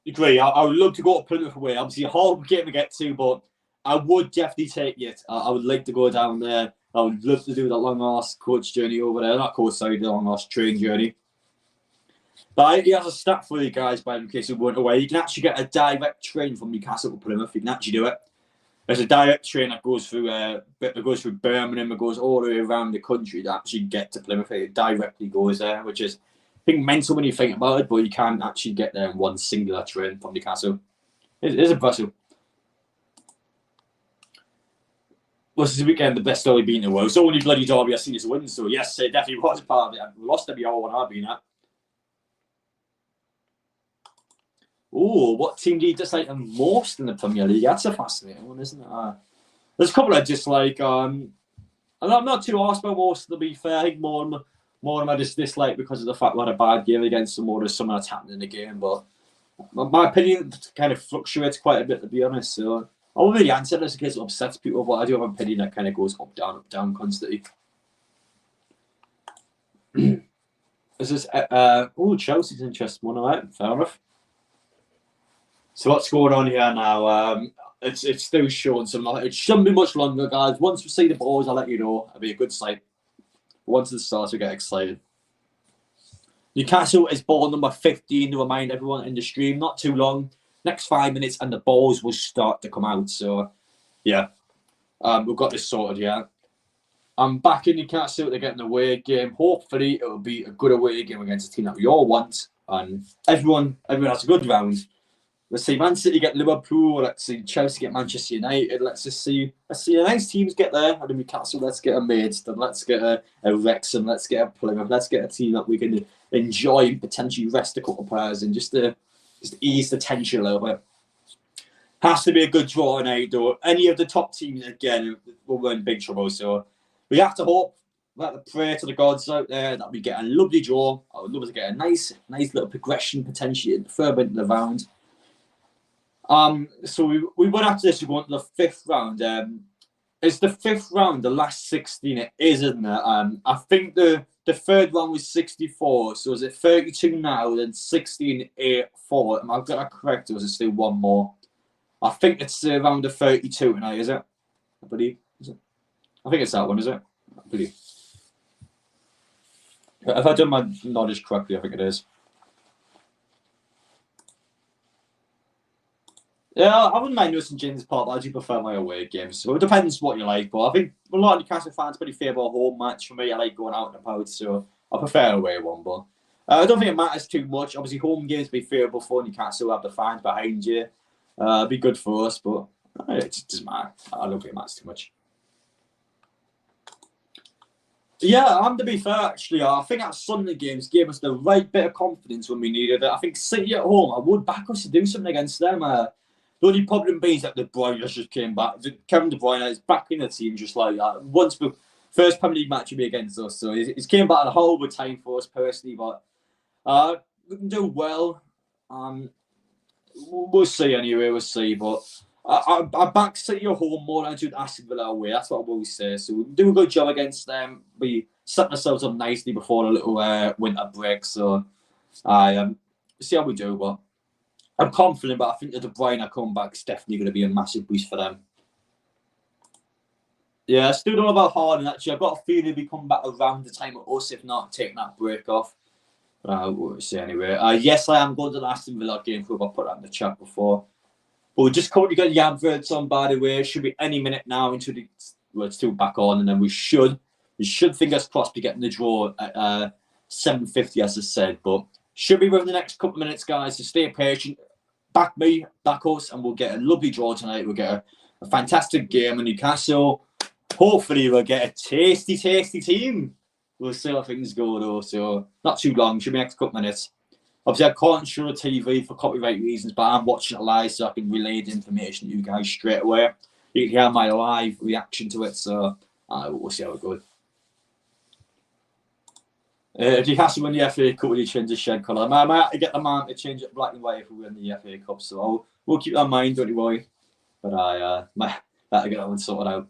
agree. I would love to go to Plymouth away. Obviously, a hard game to get to, but I would definitely take it. I would like to go down there. I would love to do that long-ass coach journey over there. Not coach, sorry, the long-ass train journey. But he has a stat for you guys, in case you weren't aware. You can actually get a direct train from Newcastle to Plymouth. You can actually do it. There's a direct train that goes through Birmingham. It goes all the way around the country to actually get to Plymouth. It directly goes there, which is think mental when you think about it, but you can't actually get there in one singular train from Newcastle. It is impressive. Was this weekend the best derby in the world? It's the only bloody derby I've seen us win, so yes, it definitely was a part of it. We lost every other one I've been at. Oh, what team do you dislike the most in the Premier League? That's a fascinating one, isn't it? There's a couple I dislike. And I'm not too arsed about most, to be fair. I think more of them I just dislike because of the fact we had a bad game against them, or there's something that's happened in the game. But my opinion kind of fluctuates quite a bit, to be honest. So I won't really answer this in case it upsets people, but I do have an opinion that kind of goes up, down constantly. Is this Chelsea's interesting one, alright, fair enough. So what's going on here now? It's still showing some light. It shouldn't be much longer, guys. Once we see the balls, I'll let you know. It'll be a good sight. Once it starts, we get excited. Newcastle is ball number 15 to remind everyone in the stream. Not too long. Next 5 minutes and the balls will start to come out. So, yeah. We've got this sorted, yeah. I'm back in Newcastle to get an away game. Hopefully, it will be a good away game against a team that we all want. And everyone has a good round. Let's see Man City get Liverpool. Let's see Chelsea get Manchester United. Let's see the nice teams get there. And in Newcastle, let's get a Maidstone. Let's get a Wrexham. Let's get a Plymouth. Let's get a team that we can enjoy and potentially rest a couple of players and just ease the tension a little bit. Has to be a good draw tonight, though. Any of the top teams, again, will in big trouble. So we have to hope, we have to pray to the gods out there that we get a lovely draw. I would love to get a nice little progression potentially further into the round. So we went after this. We go on to the fifth round. It's the fifth round, the last 16. It is, isn't it? I think the third round was 64. So is it 32 now? Then 16, 8, 4. Am I got that correct? Or is it still one more? I think it's around the 32 tonight. Is it? I believe. Is it? I think it's that one. Is it? I believe. If I done my knowledge correctly, I think it is. Yeah, I wouldn't mind Newcastle James part, but I do prefer my away games. So it depends what you like. But I think a lot of Newcastle fans pretty favour a home match. For me, I like going out and about, so I prefer away one. But I don't think it matters too much. Obviously, home games be favourable for Newcastle. Have the fans behind you. It'd be good for us, but it just doesn't matter. I don't think it matters too much. Yeah, to be fair, actually, I think that Sunderland games gave us the right bit of confidence when we needed it. I think City at home, I would back us to do something against them. The only problem being that De Bruyne just came back. Kevin De Bruyne is back in the team just like that. Once the first Premier League match will be against us, so he's came back at a horrible time for us personally, but we can do well. We'll see anyway, we'll see. But I back City at home more than I do Aston Villa away. That's what I always say. So we can do a good job against them. We set ourselves up nicely before the little winter break. So see how we do, but I'm confident, but I think the De Bruyne comeback is definitely going to be a massive boost for them. Yeah, I still don't know about Harden, actually. I've got a feeling he'll be coming back around the time of us, if not taking that break off. We'll see anyway. Yes, I am going to the Aston Villa game. I put that in the chat before. But we just currently got the adverts on, by the way. It should be any minute now until it's still back on. And then we should, fingers crossed, be getting the draw at 7:50, as I said. But should be within the next couple of minutes, guys. So stay patient. Back me, back us, and we'll get a lovely draw tonight. We'll get a fantastic game in Newcastle. Hopefully, we'll get a tasty team. We'll see how things go, though. So, not too long. Should be next couple of minutes. Obviously, I can't show the TV for copyright reasons, but I'm watching it live so I can relay the information to you guys straight away. You can hear my live reaction to it, so we'll see how it goes. If you have to win the FA Cup, will you change the shed colour? I might have to get the man to change it black and white if we win the FA Cup, so we'll keep that in mind, don't you worry. But I might have to get that one sorted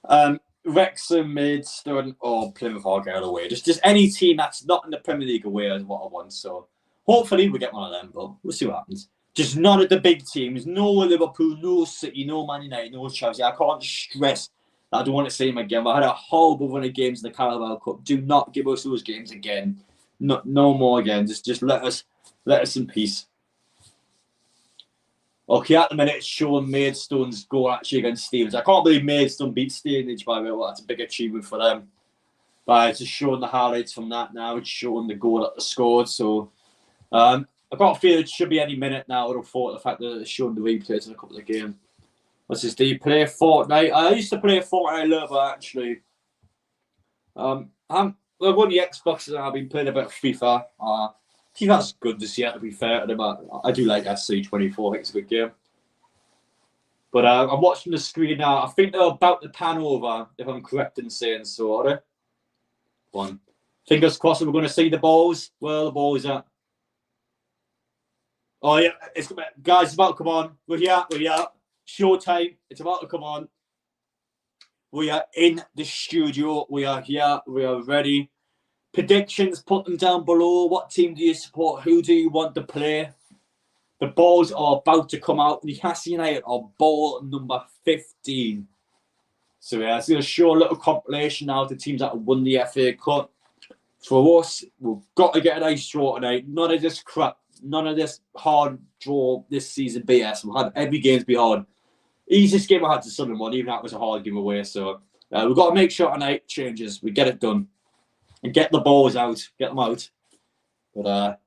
out. Wrexham, Maidstone, or Plymouth Argyle away. Just any team that's not in the Premier League away is what I want. So hopefully we get one of them, but we'll see what happens. Just none of the big teams. No Liverpool, no City, no Man United, no Chelsea. I can't stress that I don't want to see them again. I had a horrible run of games in the Carabao Cup. Do not give us those games again. No more again. Just let us in peace. Okay, at the minute it's showing Maidstone's goal actually against Stevenage. I can't believe Maidstone beat Stevenage, by the way. Well, that's a big achievement for them. But it's just showing the highlights from that now. It's showing the goal that they scored. So I've got a feeling it should be any minute now. I would have thought the fact that it's showing the replays in a couple of games. What's this? Do you play Fortnite? I used to play Fortnite a little bit, actually. I've won the Xbox and I've been playing a bit of FIFA. FIFA's good this year, to be fair to them. I do like SC24. I think it's a good game. But I'm watching the screen now. I think they're about to pan over, if I'm correct in saying so, are they? One. Fingers crossed we're going to see the balls. Where are the balls at? Oh, yeah. Guys, it's about to come on. We're here. Showtime. It's about to come on. We are in the studio. We are here. We are ready. Predictions, put them down below. What team do you support? Who do you want to play? The balls are about to come out. Newcastle United are ball number 15. So yeah, it's going to show a little compilation now of the teams that have won the FA Cup. For us, we've got to get a nice draw tonight. None of this crap, none of this hard draw this season BS. We've had every game's be hard. Easiest game I had to Sunderland one, even that was a hard game away. So we've got to make sure tonight changes. We get it done. And get the balls out. Get them out. But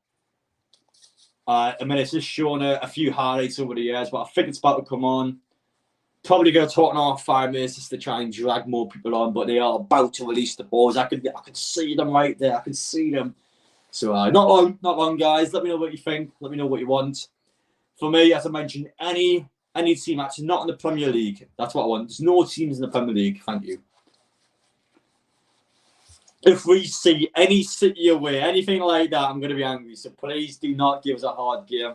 I mean, it's just showing a few highlights over the years, but I think it's about to come on. Probably going to talk in 5 minutes just to try and drag more people on, but they are about to release the balls. I could see them right there. I can see them. So not long, guys. Let me know what you think. Let me know what you want. For me, as I mentioned, any team that's not in the Premier League, that's what I want. There's no teams in the Premier League. Thank you. If we see any City away, anything like that, I'm going to be angry. So please do not give us a hard game.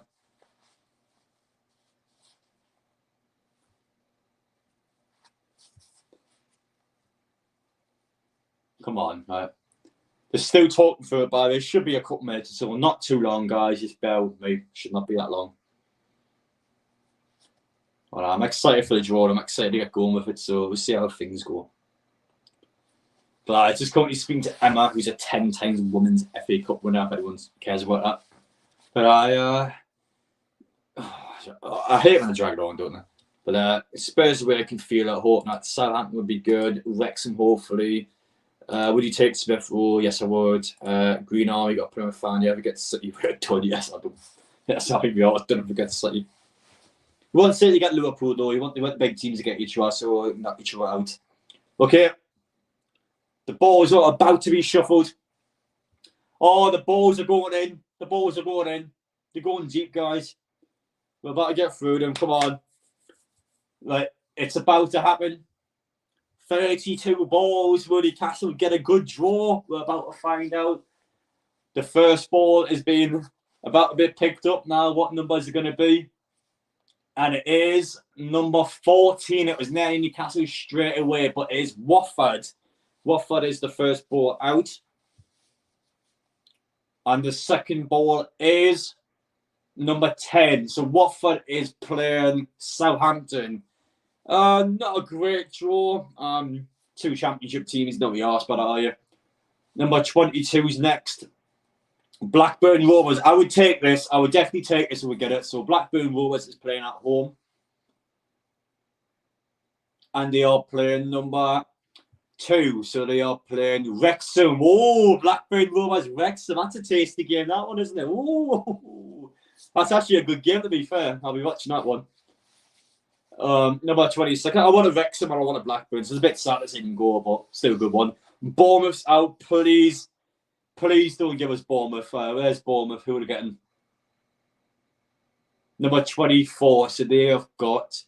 Come on, right? They're still talking through it, but there should be a couple minutes or so. Not too long, guys. Just bear with me. Should not be that long. Well, I'm excited for the draw. I'm excited to get going with it. So we'll see how things go. But I just currently speaking to Emma, who's a 10 times women's FA Cup winner, if anyone cares about that. But I hate when I drag it on, don't I? But Spurs away, I can feel it. Hoping that Southampton would be good. Wrexham, hopefully. Would you take Smith? Oh, yes, I would. Green Army got Plymouth fan. Yeah, we get City. We're done. Yes, I do. Yes, I think we are. Don't forget City. We want City to get Liverpool, though. We want the big teams to get each other, so knock each other out. Okay. The balls are about to be shuffled. Oh, the balls are going in. The balls are going in. They're going deep, guys. We're about to get through them. Come on. Like, it's about to happen. 32 balls. Will Newcastle get a good draw? We're about to find out. The first ball is being about to be picked up now. What numbers are going to be? And it is number 14. It was nearly Newcastle straight away, but it is Watford. Watford is the first ball out. And the second ball is number 10. So Watford is playing Southampton. Not a great draw. 2 championship teams, don't be arsed by that, are you? Number 22 is next. Blackburn Rovers. I would take this. I would definitely take this if we get it. So Blackburn Rovers is playing at home. And they are playing number 2. So they are playing Wrexham. Oh, Blackburn Rovers, Wrexham. That's a tasty game, that one, isn't it? Oh, that's actually a good game, to be fair. I'll be watching that one. Number 22. I want a Wrexham or I want a Blackburn. So it's a bit sad to even go, but still a good one. Bournemouth's out. Please don't give us Bournemouth. Where's Bournemouth? Who are they getting? Number 24. So they have got...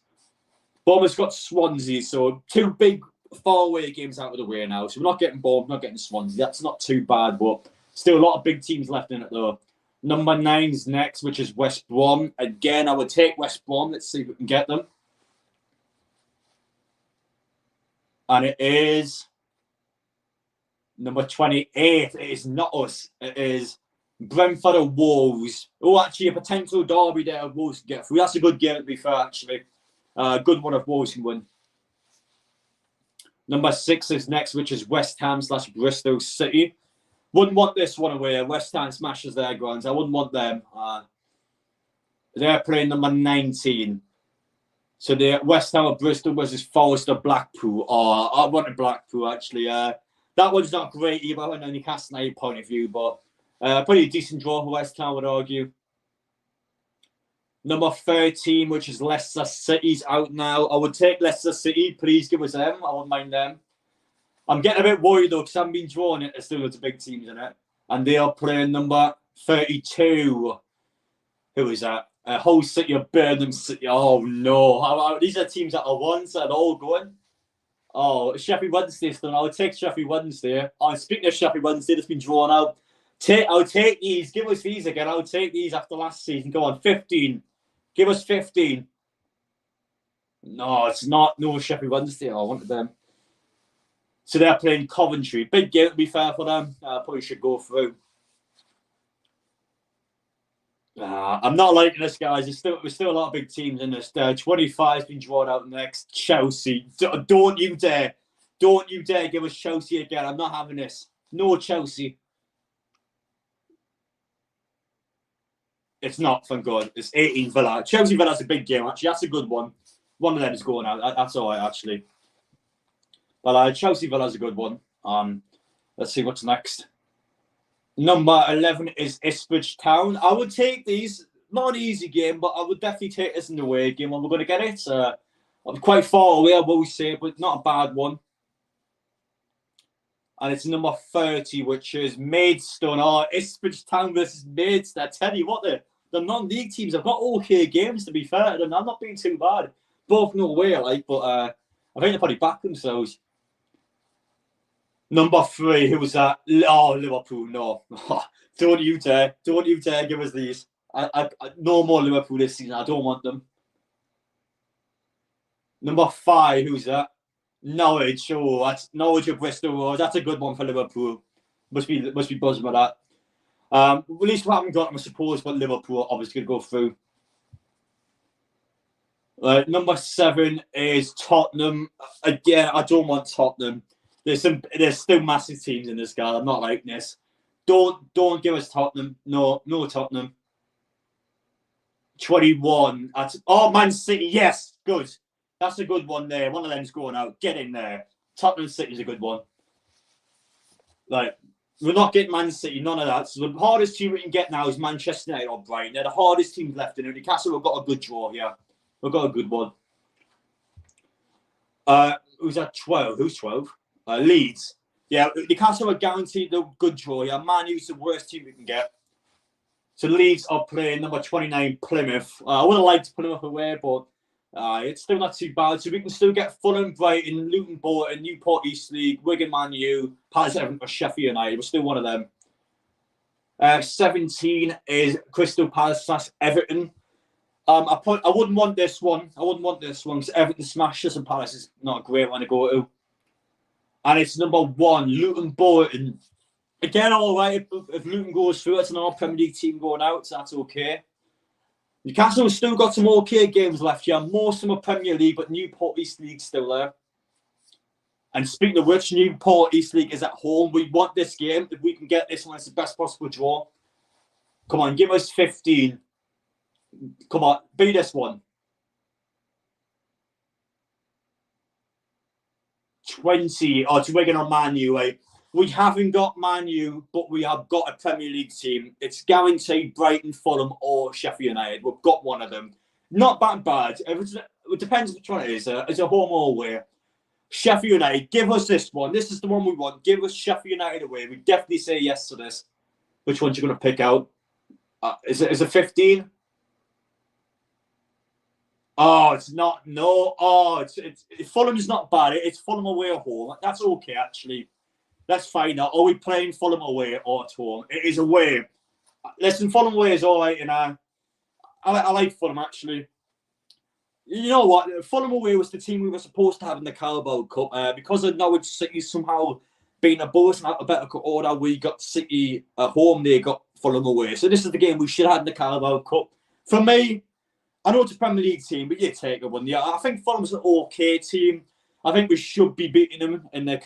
Bournemouth's got Swansea. So 2 big far-away games out of the way now. So we're not getting Bournemouth, not getting Swansea. That's not too bad, but still a lot of big teams left in it, though. Number 9's next, which is West Brom. Again, I would take West Brom. Let's see if we can get them. And it is number 28. It is not us. It is Brentford or Wolves. Oh, actually, a potential derby there of Wolves can get through. That's a good game, to be fair, actually. Good one if Wolves can win. Number 6 is next, which is West Ham / Bristol City. Wouldn't want this one away. West Ham smashes their grounds. I wouldn't want them. They're playing number 19. So the West Ham of Bristol versus Forest of Blackpool. Oh, I wanted Blackpool, actually. That one's not great either on a Newcastle United point of view, but pretty decent draw for West Ham, I would argue. Number 13, which is Leicester City's out now. I would take Leicester City. Please give us them. I wouldn't mind them. I'm getting a bit worried, though, because I've been drawn into still loads of big teams in it. And they are playing number 32. Who is that? Hull City or Birmingham City. Oh, no. These are teams that are ones that are all going. Oh, Sheffield Wednesday still. I would take Sheffield Wednesday. Oh, speaking of Sheffield Wednesday, that's been drawn out. I'll take these. Give us these again. I'll take these after last season. Go on, 15. Give us 15. No, it's not. No, Sheffield Wednesday. I wanted them. So they're playing Coventry. Big game, to be fair for them. Probably should go through. I'm not liking this, guys. There's still a lot of big teams in this. 25 has been drawn out next. Chelsea. Don't you dare. Don't you dare give us Chelsea again. I'm not having this. No Chelsea. It's not, thank God. It's 18 Villa. Chelsea Villa's a big game, actually. That's a good one. One of them is going out. That's all right, actually. But Chelsea Villa's a good one. Let's see what's next. Number 11 is Ipswich Town. I would take these. Not an easy game, but I would definitely take this in the away game when we're going to get it. I'm quite far away, I will say, but not a bad one. And it's number 30, which is Maidstone. Oh, Ipswich Town versus Maidstone. I tell you what, the non-league teams have got okay games, to be fair to them. I'm not being too bad. Both no way, but I think they probably back themselves. Number 3, who was that? Oh, Liverpool, no. Don't you dare. Don't you dare give us these. No more Liverpool this season. I don't want them. Number 5, who's that? Norwich. Oh, that's Norwich or Bristol. Oh, that's a good one for Liverpool. Must be buzzing with that. At least we haven't got them, I suppose, but Liverpool are obviously going to go through. Number 7 is Tottenham. Again, I don't want Tottenham. There's still massive teams in this guy. I'm not liking this. Don't give us Tottenham. No Tottenham. 21. Man City. Yes, good. That's a good one there. One of them's going out. Get in there. Tottenham City's a good one. We're not getting Man City, none of that. So the hardest team we can get now is Manchester United or Brighton. They're the hardest teams left in it. Newcastle have got a good draw here. We've got a good one. Who's at 12? Who's 12? Leeds. Yeah, Newcastle are guaranteed a good draw here. Man U's the worst team we can get. So Leeds are playing number 29 Plymouth. I would have liked Plymouth away, but it's still not too bad. So we can still get Fulham, Brighton, Luton, Bolton, Newport East League, Wigan, Man U, Palace, Everton, or Sheffield United. We're still one of them. 17 is Crystal Palace / Everton. I wouldn't want this one. I wouldn't want this one because Everton smashes and Palace is not a great one to go to. And it's number 1, Luton Bolton. Again, all right. If Luton goes through, it's another Premier League team going out, so that's okay. Newcastle has still got some okay games left here. Most of them are Premier League, but Newport East League's still there. And speaking of which, Newport East League is at home. We want this game. If we can get this one, it's the best possible draw. Come on, give us 15. Come on, be this one. 20. Oh, it's Wigan or Man U, right? We haven't got Man U, but we have got a Premier League team. It's guaranteed Brighton, Fulham, or Sheffield United. We've got one of them. Not that bad. It depends which one it is. It's a home or away. Sheffield United, give us this one. This is the one we want. Give us Sheffield United away. We definitely say yes to this. Which one's you going to pick out? Is it 15? Oh, it's not. No. Oh, Fulham's not bad. It's Fulham away or home. That's okay, actually. That's fine. Are we playing Fulham away or at home? It is away. Listen, Fulham away is all right, and I like Fulham, actually. You know what? Fulham away was the team we were supposed to have in the Carabao Cup. Because of Norwich City somehow being a bonus and out of better order, we got City at home, they got Fulham away. So this is the game we should have in the Carabao Cup. For me, I know it's a Premier League team, but you take a one. Yeah, I think Fulham's an okay team. I think we should be beating them in the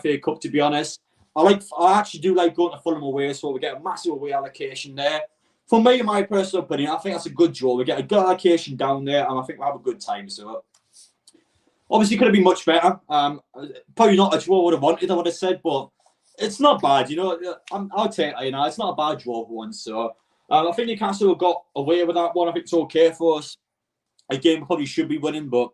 FA Cup, to be honest. I actually do like going to Fulham away, so we get a massive away allocation there. For me, in my personal opinion, I think that's a good draw. We get a good allocation down there, and I think we'll have a good time. So, Obviously, could have been much better. Probably not a draw I would have wanted, I would have said, but it's not bad. I'll take it. It's not a bad draw for once. So I think Newcastle got away with that one. I think it's okay for us. Again, we probably should be winning, but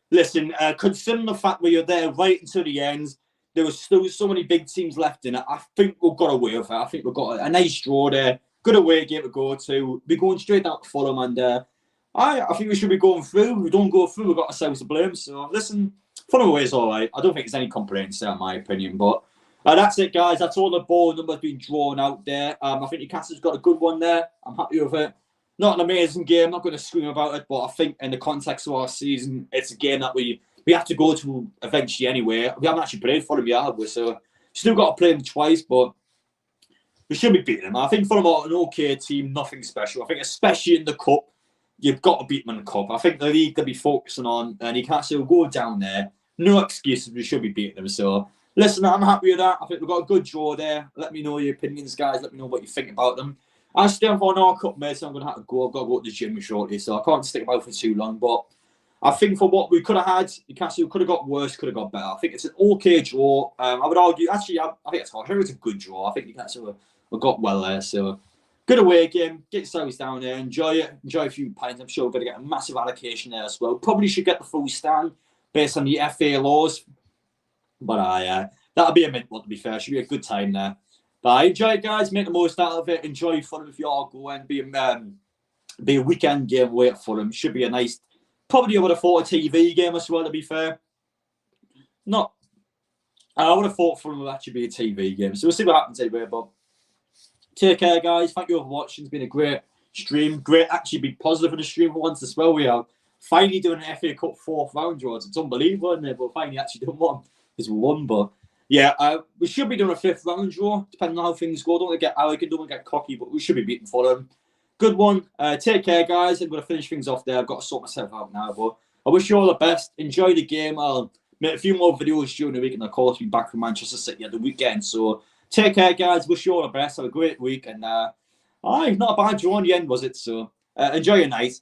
listen, considering the fact we were there right until the end, there was still so many big teams left in it. I think we've got away with it. I think we've got a nice draw there. Good away game to go to. We're going straight down to Fulham, and I think we should be going through. If we don't go through, we've got ourselves to blame. So listen, Fulham away is all right. I don't think there's any complaints there, in my opinion. But that's it, guys. That's all the ball numbers being drawn out there. I think Newcastle's got a good one there. I'm happy with it. Not an amazing game. I'm not going to scream about it, but I think in the context of our season, it's a game that we have to go to eventually anyway. We haven't actually played Fulham yet, have we? So still got to play them twice, but we should be beating them. I think Fulham are an okay team, nothing special. I think especially in the cup, you've got to beat them in the cup. I think the league they'll be focusing on, and Newcastle will go down there. No excuses. We should be beating them. So listen, I'm happy with that. I think we've got a good draw there. Let me know your opinions, guys. Let me know what you think about them. I'm still on our cup, mate, so I'm going to have to go. I've got to go to the gym shortly, so I can't stick about for too long. But I think for what we could have had, Newcastle could have got worse, could have got better. I think it's an okay draw. I would argue, actually, I think it's harsh. I think it's a good draw. I think Newcastle have got well there. So good away game. Get yourselves down there. Enjoy it. Enjoy a few pints. I'm sure we're going to get a massive allocation there as well. Probably should get the full stand based on the FA laws. But that'll be a mid-one, to be fair. Should be a good time there. But enjoy it, guys. Make the most out of it. Enjoy Fulham if you are going. Be a weekend game away at Fulham. Should be a nice, probably I would have thought a TV game as well, to be fair. I would have thought Fulham would actually be a TV game. So we'll see what happens anyway. But take care, guys. Thank you for watching. It's been a great stream. Great, actually be positive in the stream for once as well. We are finally doing an FA Cup 4th round draw. It's unbelievable, isn't it? But finally actually done one because we won. But yeah, we should be doing a 5th round draw, depending on how things go. Don't want to get arrogant, don't want to get cocky, but we should be beating Fulham. Good one. Take care, guys. I'm going to finish things off there. I've got to sort myself out now, but I wish you all the best. Enjoy the game. I'll make a few more videos during the week, and of course, be back from Manchester City at the weekend. So take care, guys. Wish you all the best. Have a great week, and not a bad draw in the end, was it? So enjoy your night.